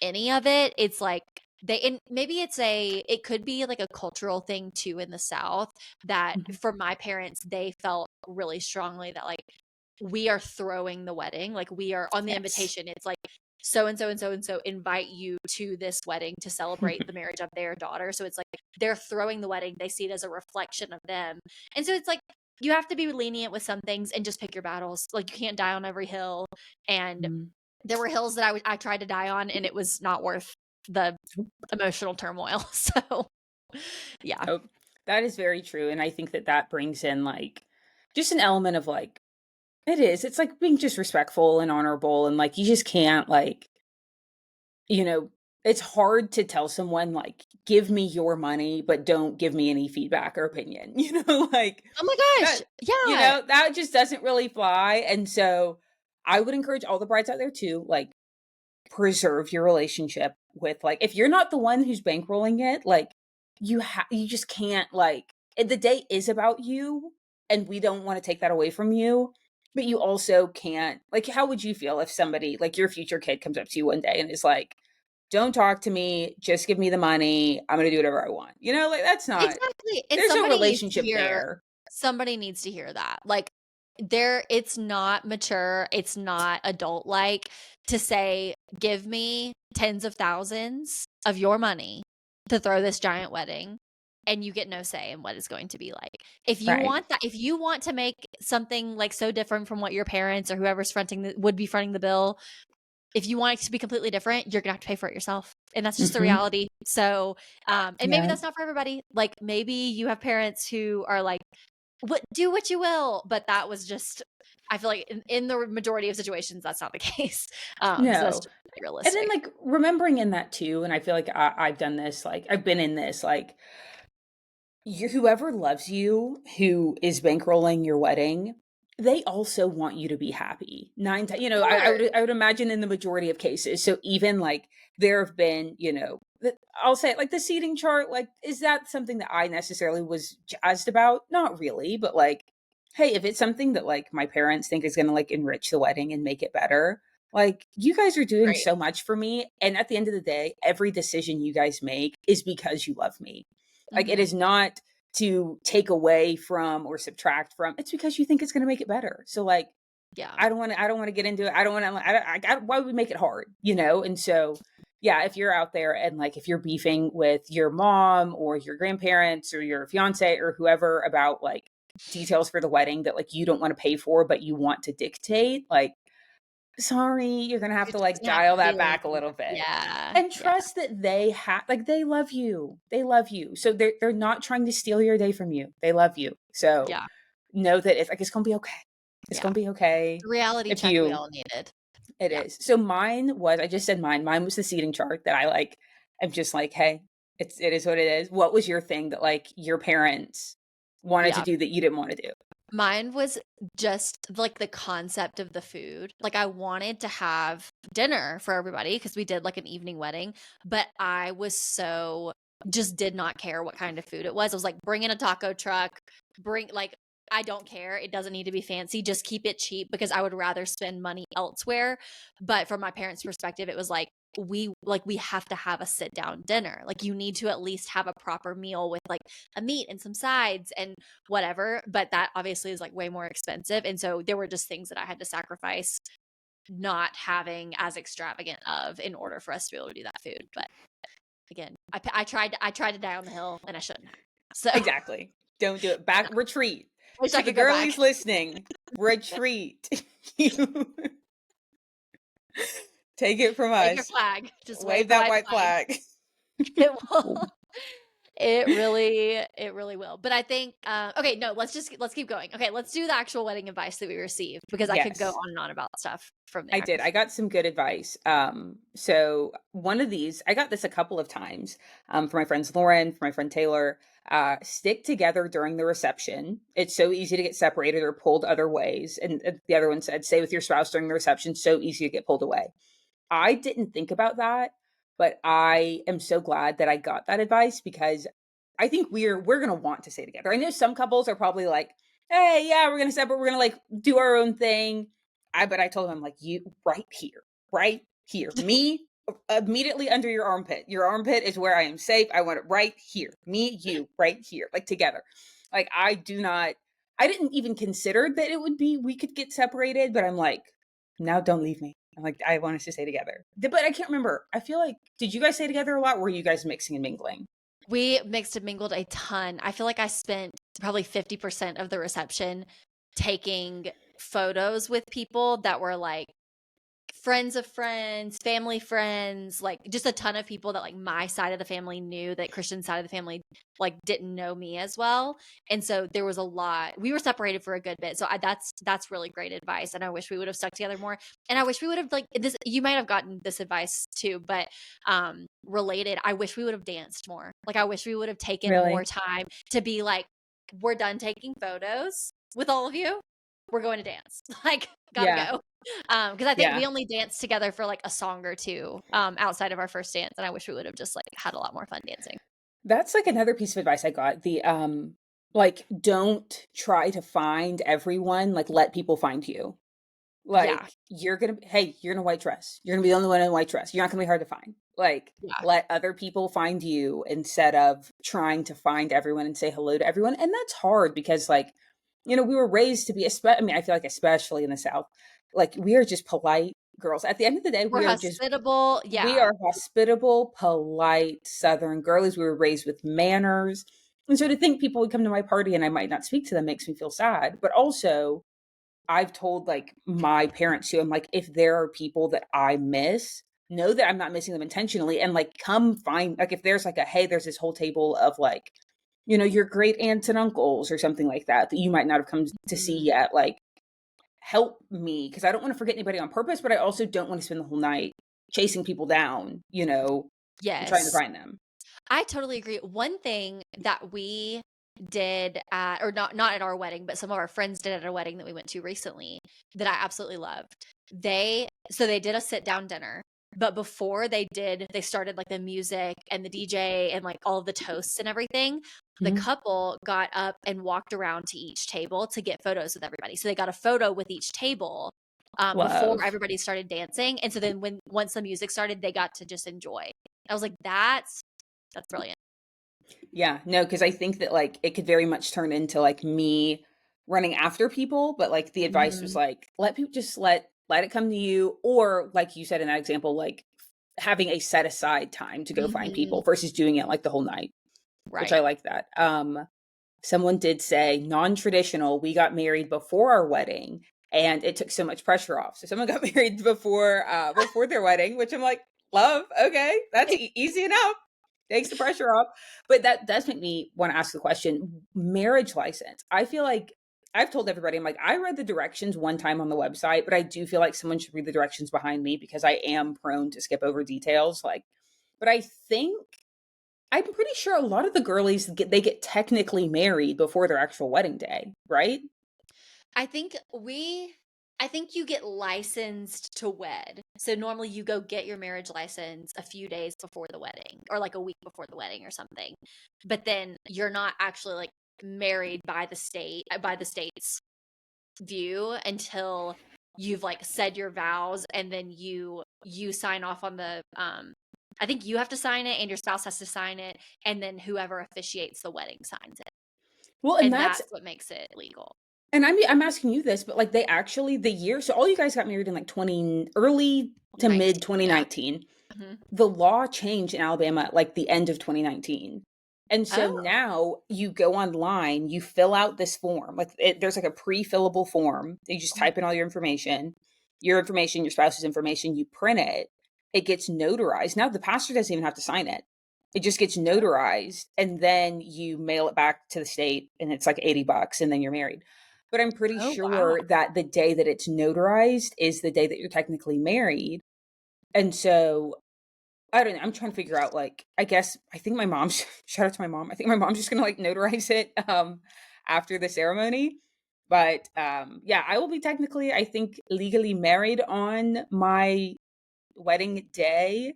any of it, it's like and maybe it could be like a cultural thing too in the South that Mhm. for my parents, they felt really strongly that like we are throwing the wedding. Like we are on the Yes. invitation. It's like so and so and so and so invite you to this wedding to celebrate the marriage of their daughter. So it's like they're throwing the wedding. They see it as a reflection of them. And so it's like you have to be lenient with some things and just pick your battles. Like you can't die on every hill. And Mhm. there were hills that I tried to die on and it was not worth the emotional turmoil. So yeah. Oh, that is very true. And I think that that brings in like just an element of like, it's like being just respectful and honorable. And like, you just can't like, you know, it's hard to tell someone like, give me your money, but don't give me any feedback or opinion, like Oh my gosh. that, Yeah. that just doesn't really fly. And so I would encourage all the brides out there to like preserve your relationship with like, if you're not the one who's bankrolling it, like you just can't like, the day is about you and we don't want to take that away from you. But you also can't like, how would you feel if somebody like your future kid comes up to you one day and is like, don't talk to me. Just give me the money. I'm going to do whatever I want. Like that's not, Exactly. And there's no relationship there. somebody needs to hear that. Like it's not mature, it's not adult like to say, give me tens of thousands of your money to throw this giant wedding and you get no say in what it's going to be like. Right. If you want to make something like so different from what your parents or whoever's would be fronting the bill, if you want it to be completely different, you're gonna have to pay for it yourself. And that's just the Mhm. reality. So, and maybe Yeah. that's not for everybody. Like maybe you have parents who are like, what do what you will. But that was just, I feel like in the majority of situations, that's not the case. So that's No. just And then, realistic. like, remembering in that too, and I feel like I've done this, like, I've been in this, like, whoever loves you, who is bankrolling your wedding, they also want you to be happy. Of I course. would imagine in the majority of cases. So even like there have been, I'll say it, like the seating chart, like, is that something that I necessarily was jazzed about? Not really, but like, hey, if it's something that like my parents think is gonna like enrich the wedding and make it better, like you guys are doing Great. so much for me. And at the end of the day, every decision you guys make is because you love me. Like it Hmm. is not to take away from or subtract from. It's because you think it's going to make it better. So like Yeah. I don't want to get into it. I don't want to why would we make it hard, And so yeah, if you're out there and like if you're beefing with your mom or your grandparents or your fiance or whoever about like details for the wedding that like you don't want to pay for but you want to dictate, like sorry, you're going to have You're to just like gonna have dial to that deal back a with little it. bit Yeah. and Yeah. trust that they have like they love you. They love you. So they're not trying to steal your day from you. They love you. So Yeah. know that it's like it's gonna be okay. It's Yeah. gonna be okay. The reality If check we you all needed. it Yeah. is. So mine was I just said mine. Mine was the seating chart that I like I'm just like, hey, it is what it is. What was your thing that like your parents wanted to Yeah. do that you didn't want to do? Mine was just like the concept of the food. Like I wanted to have dinner for everybody because we did like an evening wedding, but I was so just did not care what kind of food it was. I was like, bring in a taco truck, bring like I don't care. It doesn't need to be fancy. Just keep it cheap because I would rather spend money elsewhere. But from my parents' perspective, it was like we have to have a sit down dinner. Like you need to at least have a proper meal with like a meat and some sides and whatever. But that obviously is like way more expensive. And so there were just things that I had to sacrifice not having as extravagant of in order for us to be able to do that food. But again, I tried to die on the hill and I shouldn't have. So Exactly. Don't do it. Back retreat. I wish I To the could go back. girlies listening, retreat. You take it from Wave your us. flag. Just wave Wave the that white white flag. flag. It will. It really will. But I think okay, no, let's keep going. Okay, let's do the actual wedding advice that we received because I could go Yes, on and on about stuff from I there. did. I got some good advice. So one of these, I got this a couple of times from my friends Lauren, from my friend Taylor. Stick together during the reception. It's so easy to get separated or pulled other ways. And the other one said, stay with your spouse during the reception. So easy to get pulled away. I didn't think about that, but I am so glad that I got that advice because I think we're gonna want to stay together. I know some couples are probably like, "Hey, yeah, we're gonna separate. We're gonna like do our own thing." But I told him like, "You right here, me." Immediately under your armpit. Your armpit is where I am safe. I want it right here. Me, you, right here, like together. Like I do not. I didn't even consider that it would be we could get separated, but I'm like, now don't leave me. I'm like, I want us to stay together. But I can't remember. I feel like, did you guys stay together a lot? Or were you guys mixing and mingling? We mixed and mingled a ton. I feel like I spent probably 50% of the reception taking photos with people that were like friends of friends, family friends, like just a ton of people that like my side of the family knew that Christian's side of the family like didn't know me as well. And so there was a lot. We were separated for a good bit. So that's really great advice. And I wish we would have stuck together more. And I wish we would have like this you might have gotten this advice too, but related, I wish we would have danced more. Like I wish we would have taken more Really? time to be like, we're done taking photos with all of you. We're going to dance. Like, gotta Yeah. go. Because I think Yeah. we only danced together for like a song or two outside of our first dance, and I wish we would have just like had a lot more fun dancing. That's like another piece of advice I got. Like, don't try to find everyone, like, let people find you. Yeah, Like, hey, you're in a white dress. You're gonna be the only one in a white dress. You're not gonna be hard to find. Like, yeah, let other people find you instead of trying to find everyone and say hello to everyone. And that's hard because, like, we were raised to be, I mean, I feel like, especially in the South, like, we are just polite girls. At the end of the day, we're hospitable. we Yeah, are hospitable, polite Southern girlies. We were raised with manners. And so to think people would come to my party and I might not speak to them makes me feel sad. But also, I've told like my parents too, I'm like, if there are people that I miss, know that I'm not missing them intentionally, and like come find, like if there's like a, hey, there's this whole table of like, your great aunts and uncles or something like that that you might not have come to see Mm, yet, like help me, because I don't want to forget anybody on purpose, but I also don't want to spend the whole night chasing people down, and trying to yes. find them. I totally agree. One thing that we did at, or not at our wedding, but some of our friends did at a wedding that we went to recently that I absolutely loved. They did a sit down dinner, but before they started like the music and the DJ and like all of the toasts and everything. The Mhm. couple got up and walked around to each table to get photos with everybody. So they got a photo with each table before Love. everybody started dancing. And so then once the music started, they got to just enjoy. I was like, that's brilliant. Yeah, no, because I think that like it could very much turn into like me running after people, but like the advice was Mhm. like, let people just let it come to you, or like you said in that example, like having a set aside time to go find Mhm. people versus doing it like the whole night, which I Right. like that. Someone did say non-traditional, we got married before our wedding and it took so much pressure off. So someone got married before their wedding, which I'm like, love, okay, that's easy enough. Takes the pressure off. But that does make me want to ask the question, marriage license. I feel like I've told everybody, I'm like, I read the directions one time on the website, but I do feel like someone should read the directions behind me because I am prone to skip over details. Like, but I think I'm pretty sure a lot of the girlies get technically married before their actual wedding day, right? I think I think you get licensed to wed. So normally you go get your marriage license a few days before the wedding or like a week before the wedding or something. But then you're not actually like married by the state's view until you've like said your vows and then you sign off on the I think you have to sign it and your spouse has to sign it and then whoever officiates the wedding signs it. Well, and And that's that's what makes it legal. and I'm asking you this, but like they actually the year, so all you guys got married in like 20 early to mid 2019. Yeah. 2019. Mhm. The law changed in Alabama at like the end of 2019. And so Oh. now you go online, you fill out this form. Like there's like a pre-fillable form. You just Mhm. type in all your information, your spouse's information, you print it. It gets notarized. Now the pastor doesn't even have to sign it. It just gets Oh. notarized and then you mail it back to the state and it's like $80 and then you're married. But I'm pretty Oh, wow. sure that the day that it's notarized is the day that you're technically married. And so I don't know. I'm trying to figure out like I think my mom's shout out to my mom. I think my mom's just gonna like notarize it after the ceremony. But yeah, I will be technically, I think, legally married on my wedding day.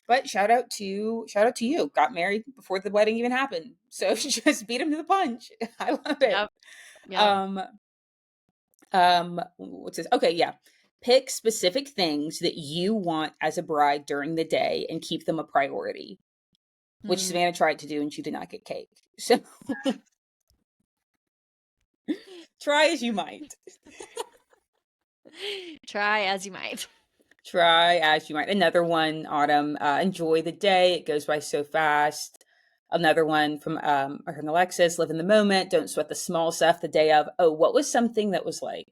But shout out to you. Got married before the wedding even happened. So just beat him to the punch. I love it. Yep. Yep. Um what's this? Okay, yeah. Pick specific things that you want as a bride during the day and keep them a priority, which Mm. Savannah tried to do and she did not get cake. So try as you might. Try as you might. Try as you might. Another one, Autumn, enjoy the day. It goes by so fast. Another one from Alexis, live in the moment. Don't sweat the small stuff the day of. Oh, what was something that was like,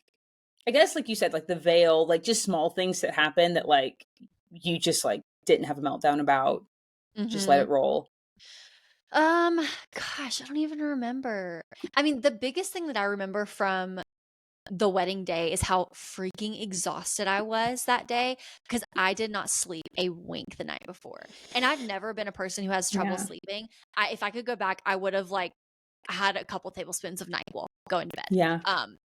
I guess like you said, like the veil, like just small things that happen that like you just like didn't have a meltdown about. Just let Mhm. it roll. Um, gosh, I don't even remember. I mean, the biggest thing that I remember from the wedding day is how freaking exhausted I was that day because I did not sleep a wink the night before. And I've never been a person who has trouble Yeah. sleeping. If I could go back, I would have like had a couple tablespoons of NyQuil going to bed. Yeah.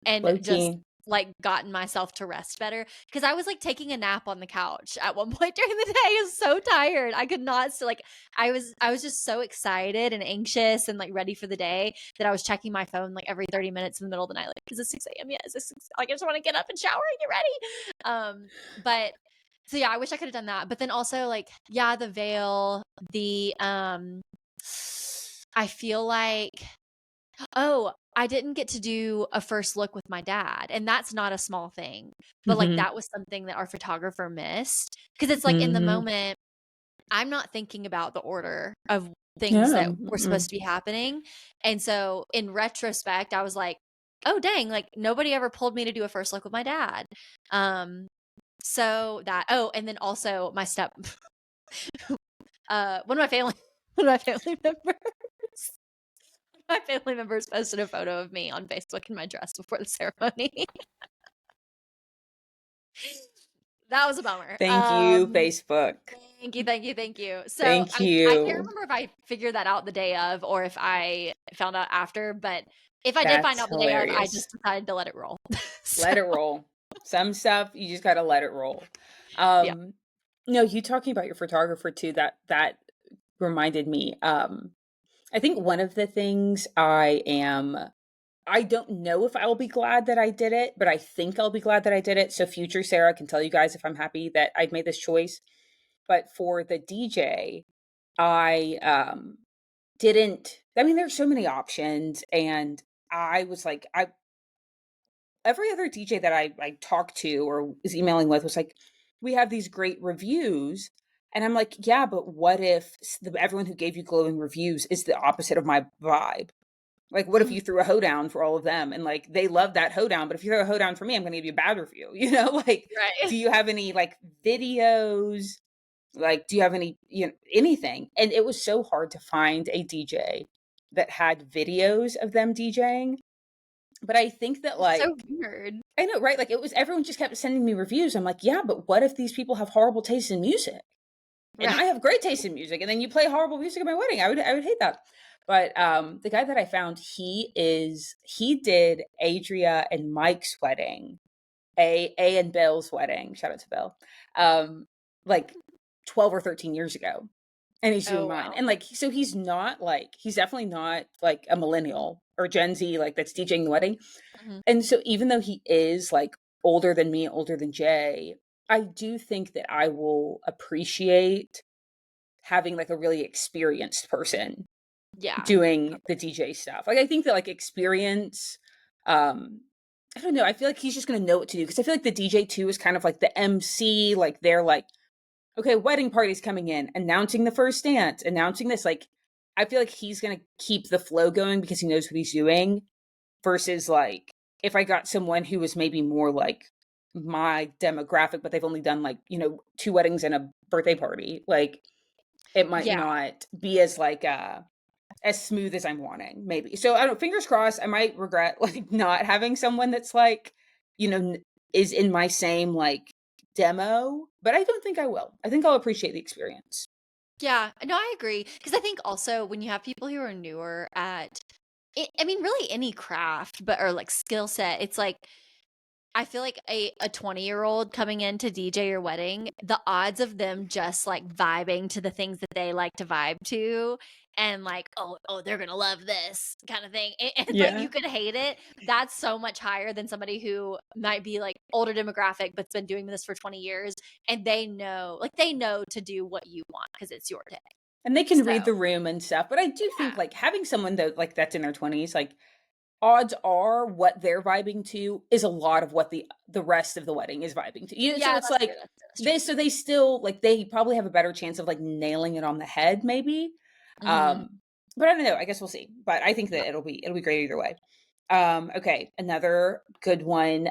And Low just key. like gotten myself to rest better because I was like taking a nap on the couch at one point during the day. I was so tired. I could not still like I was just so excited and anxious and like ready for the day that I was checking my phone like every 30 minutes in the middle of the night. Like, is it 6 a.m. yet? Is this like I just want to get up and shower and get ready. But so yeah, I wish I could have done that. But then also like, yeah, the veil, the I feel like oh, I didn't get to do a first look with my dad, and that's not a small thing, but, like, Hmm. that was something that our photographer missed because it's, like, in the Hmm. moment, I'm not thinking about the order of things Yeah. that were supposed to be happening, and so, in retrospect, I was like, oh dang, like nobody ever pulled me to do a first look with my dad. So that, oh, and then also my step one of my family one of my family members my family members posted a photo of me on Facebook in my dress before the ceremony. That was a bummer. Thank you, Facebook. Thank you, thank you, thank you. So Thank I can't you. remember if I figured that out the day of or if I found out after, but if I did find That's out the day of, I hilarious. just decided to let it roll. So, Let it roll. Some stuff you just gotta let it roll. yeah. Um, no, you talking about your photographer too, that reminded me. I think one of the things I don't know if I'll be glad that I did it, but I think I'll be glad that I did it. So future Sarah can tell you guys if I'm happy that I've made this choice. But for the DJ, I didn't I mean there's so many options and I was like I every other DJ that I talked to or was emailing with was like, we have these great reviews. And I'm like, yeah, but what if everyone who gave you glowing reviews is the opposite of my vibe? Like, what if Mhm. you threw a hoedown for all of them and like they love that hoedown, but if you throw a hoedown for me, I'm going to give you a bad review. You know, like, Right. do you have any like videos? Like, do you have any, anything? And it was so hard to find a DJ that had videos of them DJing. But I think that It's so like weird. I know, right? Like it was everyone just kept sending me reviews. I'm like, yeah, but what if these people have horrible taste in music? And Right. I have great taste in music, and then you play horrible music at my wedding. I would hate that. But the guy that I found, he did Adria and Mike's wedding, A and Bill's wedding. Shout out to Bill. Um, like 12 or 13 years ago. And he's doing Oh, mine. wow. And like so he's definitely not like a millennial or Gen Z like that's DJing the wedding. Mhm. And so even though he is like older than me, older than Jay, I do think that I will appreciate having like a really experienced person Yeah. doing the DJ stuff. Like I think that like experience I don't know, I feel like he's just going to know what to do because I feel like the DJ too is kind of like the MC, like they're like okay, wedding party's coming in, announcing the first dance, announcing this like I feel like he's going to keep the flow going because he knows what he's doing versus like if I got someone who was maybe more like my demographic, but they've only done like, two weddings and a birthday party, like it might Yeah. not be as smooth as I'm wanting, maybe. So I don't fingers crossed, I might regret like not having someone that's like, is in my same like demo, but I don't think I will. I think I'll appreciate the experience. Yeah. No, I agree. Because I think also when you have people who are newer at I mean, really any craft, but or like skill set, it's like I feel like a 20-year-old coming in to DJ your wedding, the odds of them just like vibing to the things that they like to vibe to and like, oh, they're gonna love this kind of thing. And like Yeah. you could hate it. That's so much higher than somebody who might be like older demographic but's been doing this for 20 years and they know to do what you want because it's your day. And they can So read the room and stuff. But I do think yeah. like having someone that like that's in their 20s, like odds are what they're vibing to is a lot of what the rest of the wedding is vibing to. So Yeah, it's that's true. like That's true. they still like they probably have a better chance of like nailing it on the head, maybe. Hmm. Um, but I don't know. I guess we'll see. But I think Yeah. that it'll be great either way. Okay, another good one.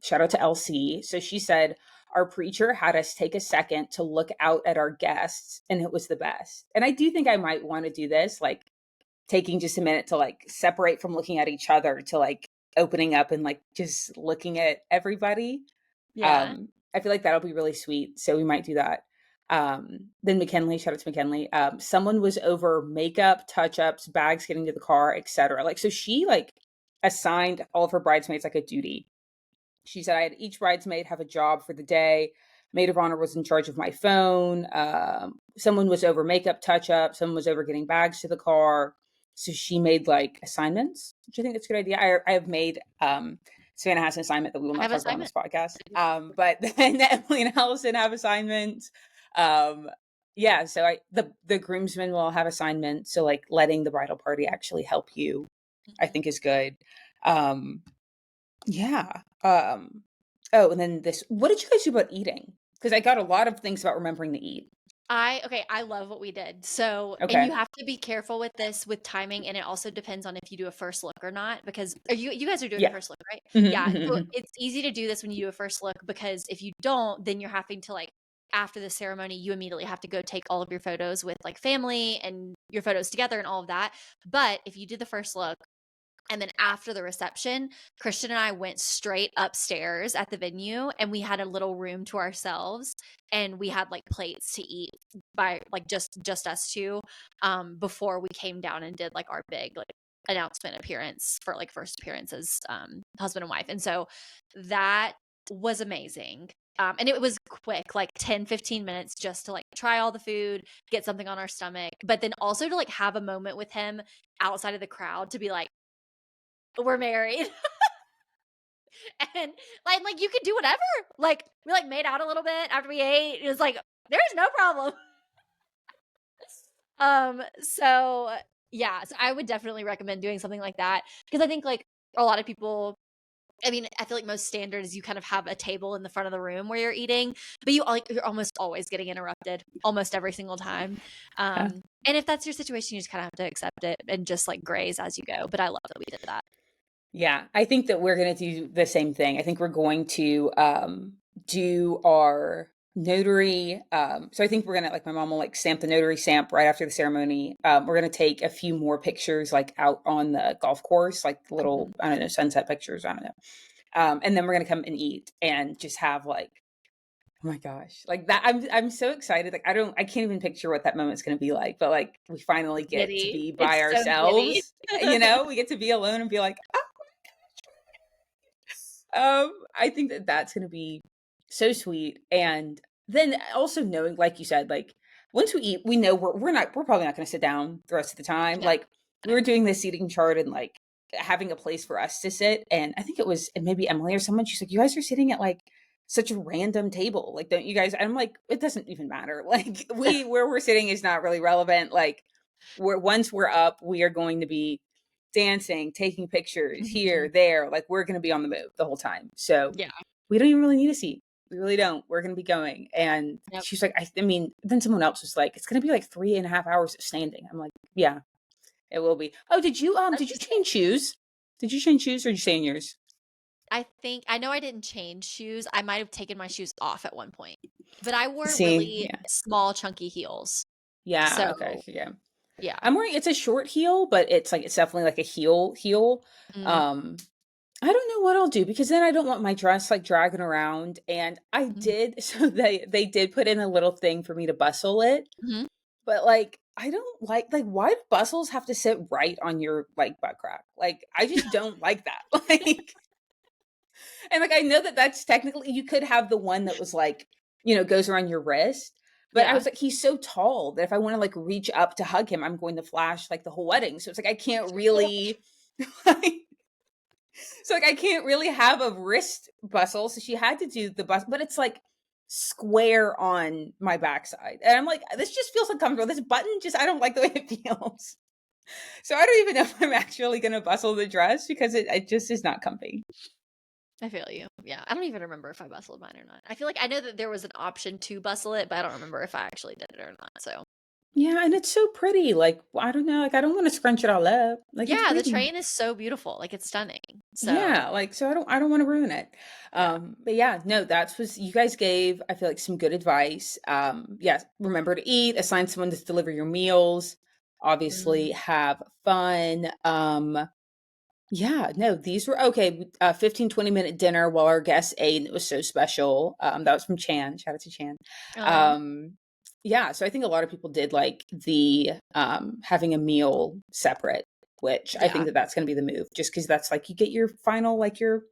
Shout out to LC. So she said, our preacher had us take a second to look out at our guests, and it was the best. And I do think I might want to do this, like taking just a minute to like separate from looking at each other to like opening up and like just looking at everybody. Yeah. I feel like that'll be really sweet. So we might do that. Then McKinley, shout out to McKinley. Someone was over makeup, touch ups, bags getting to the car, etc. Like, so she like assigned all of her bridesmaids like a duty. She said I had each bridesmaid have a job for the day. Maid of honor was in charge of my phone. Someone was over makeup touch up. Someone was over getting bags to the car. So she made like assignments, which I think that's a good idea. I have made Savannah has an assignment that we will I not have an talk about on assignment. this podcast. But then Emily and Allison have assignments. Um, yeah, so the groomsmen will have assignments. So like letting the bridal party actually help you, I Mhm. think is good. Um, yeah. Oh, and then this. What did you guys do about eating? Because I got a lot of things about remembering to eat. I love what we did. So, and you Okay. have to be careful with this with timing, and it also depends on if you do a first look or not, because are you guys are doing a Yeah. first look, right? Mhm, Yeah. mhm, So mhm. it's easy to do this when you do a first look, because if you don't, then you're having to like after the ceremony, you immediately have to go take all of your photos with like family and your photos together and all of that. But if you did the first look, and then after the reception, Christian and I went straight upstairs at the venue, and we had a little room to ourselves, and we had like plates to eat by like just us two, before we came down and did like our big like announcement appearance for like first appearances, husband and wife. And so that was amazing. And it was quick, like 10-15 minutes just to like try all the food, get something on our stomach, but then also to like have a moment with him outside of the crowd to be like, we're married. And like you could do whatever. Like we like made out a little bit after we ate. It was like there's no problem. So yeah, so I would definitely recommend doing something like that, because I think like a lot of people, I mean, I feel like most standard is you kind of have a table in the front of the room where you're eating, but you're almost always getting interrupted almost every single time. Yeah. And if that's your situation, you just kind of have to accept it and just like graze as you go. But I love that we did that. Yeah, I think that we're gonna do the same thing. I think we're going to do our notary. So I think we're gonna like my mom will like stamp the notary stamp right after the ceremony. We're gonna take a few more pictures like out on the golf course, like little Mhm. I don't know sunset pictures. I don't know. And then we're gonna come and eat and just have like oh my gosh like that. I'm so excited. Like I can't even picture what that moment's gonna be like. But like we finally get to Giddy. be by It's so giddy. ourselves. We get to be alone and be like I think that that's going to be so sweet. And then also knowing, like you said, like once we eat, we know we're probably not going to sit down the rest of the time. No, Like we were doing this seating chart and like having a place for us to sit. And I think it was and maybe Emily or someone. She's like, "You guys are sitting at like such a random table. Like, don't you guys?" I'm like, "It doesn't even matter. Like we where we're sitting is not really relevant. Like we're once we're up, we are going to be dancing, taking pictures here, Mhm. there. Like we're going to be on the move the whole time. So Yeah. we don't even really need a seat. We really don't. We're going to be going. And Yep. she's like, I mean, then someone else was like, it's going to be like 3.5 hours of standing. I'm like, yeah, it will be. Oh, did you change shoes? Did you change shoes or did you stay in yours? I know I didn't change shoes. I might have taken my shoes off at one point, but I wore See, really yeah. small, chunky heels. Yeah. So Okay. Yeah. yeah. I'm wearing, it's a short heel, but it's definitely like a heel. Mm, Um, I don't know what I'll do because then I don't want my dress like dragging around. And I mhm, did, so they did put in a little thing for me to bustle it, mhm. but like I don't like why do bustles have to sit right on your like butt crack? Like I just don't like that. Like and like I know that that's technically you could have the one that was like goes around your wrist. But I Yeah. was like, he's so tall that if I want to like reach up to hug him, I'm going to flash like the whole wedding. So it's like I can't really like so like I can't really have a wrist bustle. So she had to do the bus, but it's like square on my backside. And I'm like, this just feels uncomfortable. This button just I don't like the way it feels. So I don't even know if I'm actually gonna bustle the dress because it just is not comfy. I feel you. Yeah. I don't even remember if I bustled mine or not. I feel like I know that there was an option to bustle it, but I don't remember if I actually did it or not. So Yeah, and it's so pretty. Like I don't know, like I don't want to scrunch it all up. Like it's yeah, the pretty. train is so beautiful. Like it's stunning. So Yeah, like so I don't want to ruin it. yeah. But yeah, no, that's was you guys gave I feel like some good advice. Yes, remember to eat, assign someone to deliver your meals, Mm, obviously have fun. Yeah, no, these were okay. 15-20 minute dinner while our guests ate, and it was so special. That was from Chan. Shout out to Chan. aw, Um, yeah, so I think a lot of people did like the having a meal separate, which I think yeah. that that's going to be the move, just because that's like you get your final, like your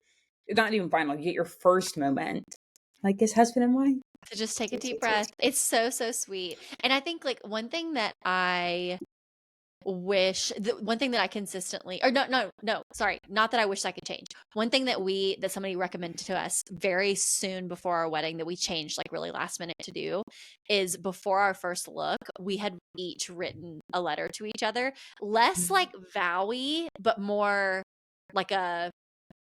not even final, you get your first moment, like as husband and wife. To just take a So deep sweet. breath. It's so, so sweet. And I think like one thing that I wish the one thing that I consistently or no, sorry, not that I wish I could change. One thing that somebody recommended to us very soon before our wedding that we changed like really last minute to do is before our first look, we had each written a letter to each other, less like vowy, but more like a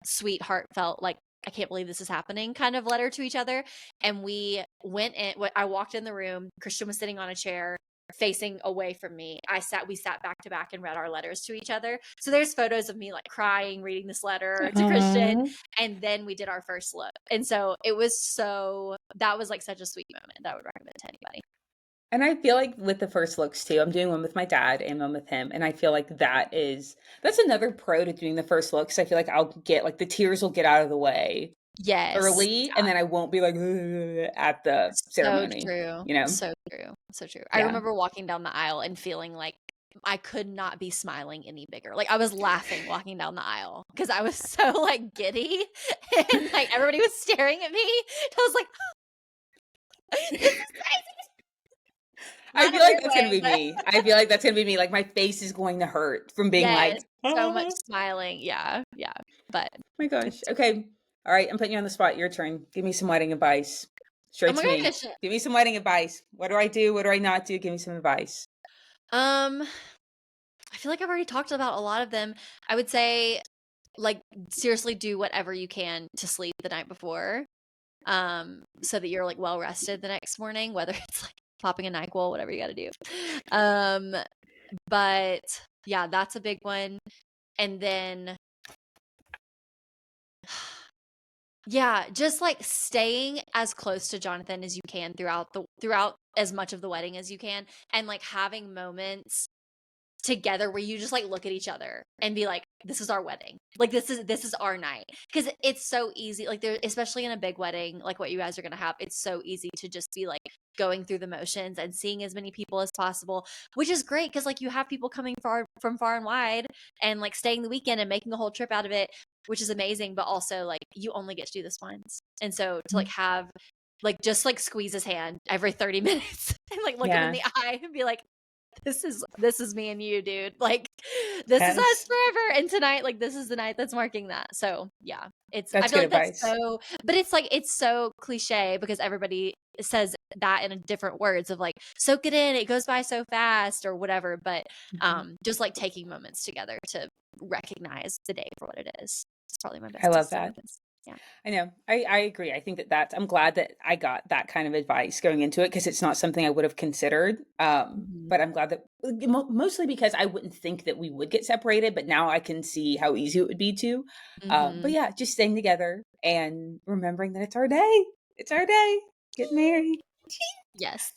sweet, heartfelt, like I can't believe this is happening kind of letter to each other. And we went in, I walked in the room. Christian was sitting on a chair facing away from me. We sat back to back and read our letters to each other. So there's photos of me like crying, reading this letter to Christian. And then we did our first look. And so that was like such a sweet moment that I would recommend to anybody. And I feel like with the first looks too, I'm doing one with my dad and one with him. And I feel like that's another pro to doing the first looks. I feel like I'll get like the tears will get out of the way early, and then I won't be like at the ceremony. So true. You know? So true. So true. Yeah. I remember walking down the aisle and feeling like I could not be smiling any bigger. Like I was laughing walking down the aisle because I was so like giddy and like everybody was staring at me. I was like, this is crazy. I feel like that's gonna be me. I feel like that's gonna be me. Like my face is going to hurt from being like so much smiling. Yeah. But oh my gosh. Okay. All right. I'm putting you on the spot. Your turn. Give me some wedding advice. Straight to me. Gosh. Give me some wedding advice. What do I do? What do I not do? Give me some advice. I feel like I've already talked about a lot of them. I would say, like, seriously, do whatever you can to sleep the night before, so that you're like well rested the next morning. Whether it's like popping a NyQuil, whatever you got to do. But yeah, that's a big one. And then, yeah, just like staying as close to Jonathan as you can throughout as much of the wedding as you can, and like having moments together where you just like look at each other and be like, this is our wedding, like this is our night. Because it's so easy, like there, especially in a big wedding like what you guys are gonna have, it's so easy to just be like going through the motions and seeing as many people as possible, which is great because like you have people coming from far and wide and like staying the weekend and making the whole trip out of it, which is amazing. But also like you only get to do this once, and so to like have like just like squeeze his hand every 30 minutes and like look him in the eye and be like, this is me and you, dude. Like this is us forever. And tonight, like this is the night that's marking that. So yeah, I feel like that's so, but it's like, it's so cliche because everybody says that in different words of like, soak it in, it goes by so fast or whatever. But just like taking moments together to recognize the day for what it is. It's probably my best. I love that. Yeah, I know. I agree. I think I'm glad that I got that kind of advice going into it because it's not something I would have considered. But I'm glad that mostly because I wouldn't think that we would get separated, but now I can see how easy it would be to. But yeah, just staying together and remembering that it's our day. It's our day. Get married. Yes.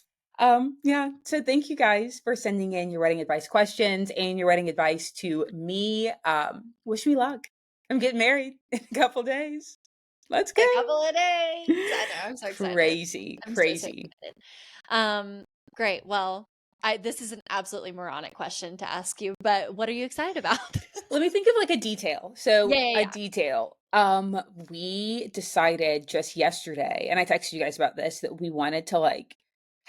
Yeah. So thank you guys for sending in your wedding advice questions and your wedding advice to me. Wish me luck. I'm getting married in a couple days. Let's go. A couple of days. I know. I'm so excited. Crazy. So excited. Great. Well, this is an absolutely moronic question to ask you, but what are you excited about? Let me think of like a detail. So a detail. We decided just yesterday, and I texted you guys about this, that we wanted to like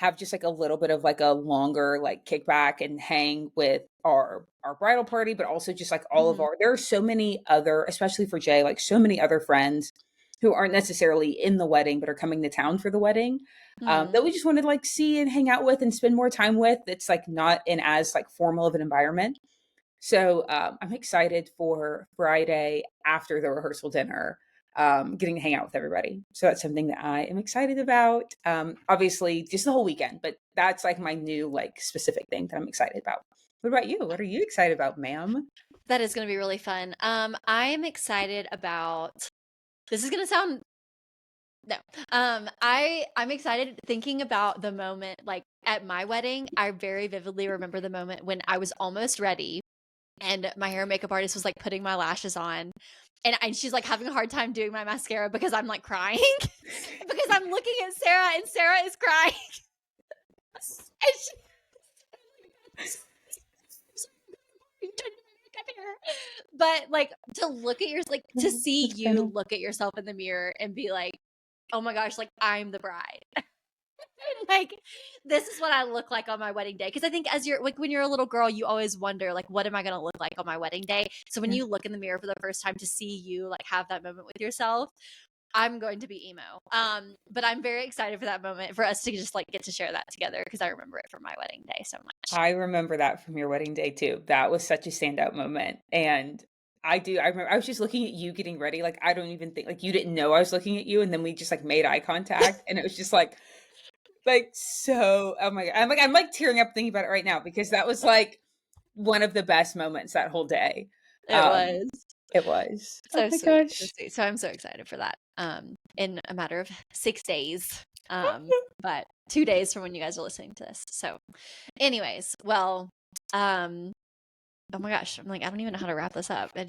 have just like a little bit of like a longer like kickback and hang with our bridal party, but also just like all of there are so many other, especially for Jay, like so many other friends who aren't necessarily in the wedding but are coming to town for the wedding, that we just wanted to like see and hang out with and spend more time with. It's like not in as like formal of an environment. So I'm excited for Friday after the rehearsal dinner, getting to hang out with everybody. So that's something that I am excited about. Obviously just the whole weekend, but that's like my new like specific thing that I'm excited about. What about you? What are you excited about, ma'am? That is going to be really fun. I am excited about, this is going to sound, no. I'm excited thinking about the moment, like at my wedding, I very vividly remember the moment when I was almost ready and my hair and makeup artist was like putting my lashes on and she's like having a hard time doing my mascara because I'm like crying because I'm looking at Sarah and Sarah is crying. And but like to look at to see you look at yourself in the mirror and be like, oh my gosh, like I'm the bride. Like this is what I look like on my wedding day. Because I think as you're like when you're a little girl, you always wonder like, what am I going to look like on my wedding day? So when you look in the mirror for the first time to see you like have that moment with yourself, I'm going to be emo. But I'm very excited for that moment for us to just like get to share that together because I remember it from my wedding day so much. I remember that from your wedding day too. That was such a standout moment. And I do. I remember I was just looking at you getting ready. Like, I don't even think, like, you didn't know I was looking at you. And then we just like made eye contact. And it was just like, so, oh my God. I'm like tearing up thinking about it right now because that was like one of the best moments that whole day. It Um, was it was. Oh so my sweet, so gosh. sweet. So I'm so excited for that. In a matter of 6 days. But 2 days from when you guys are listening to this. So anyways, well, um, oh my gosh, I'm like, I don't even know how to wrap this up. I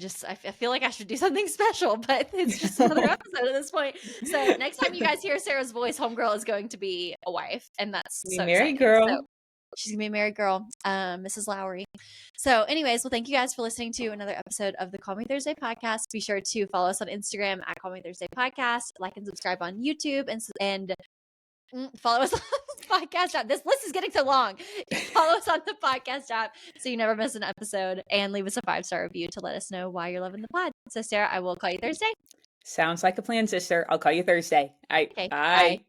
feel like I should do something special, but it's just another episode at this point. So next time you guys hear Sarah's voice, homegirl is going to be a wife, and that's Me so married exciting. So girl. she's gonna be a married girl, Mrs. Lowry. So, anyways, well, thank you guys for listening to another episode of the Call Me Thursday podcast. Be sure to follow us on Instagram at Call Me Thursday Podcast, like and subscribe on YouTube, and follow us on the podcast app. This list is getting so long. Follow us on the podcast app so you never miss an episode, and leave us a 5-star review to let us know why you're loving the pod. So, Sarah, I will call you Thursday. Sounds like a plan, sister. I'll call you Thursday. All right. Okay, Bye. bye.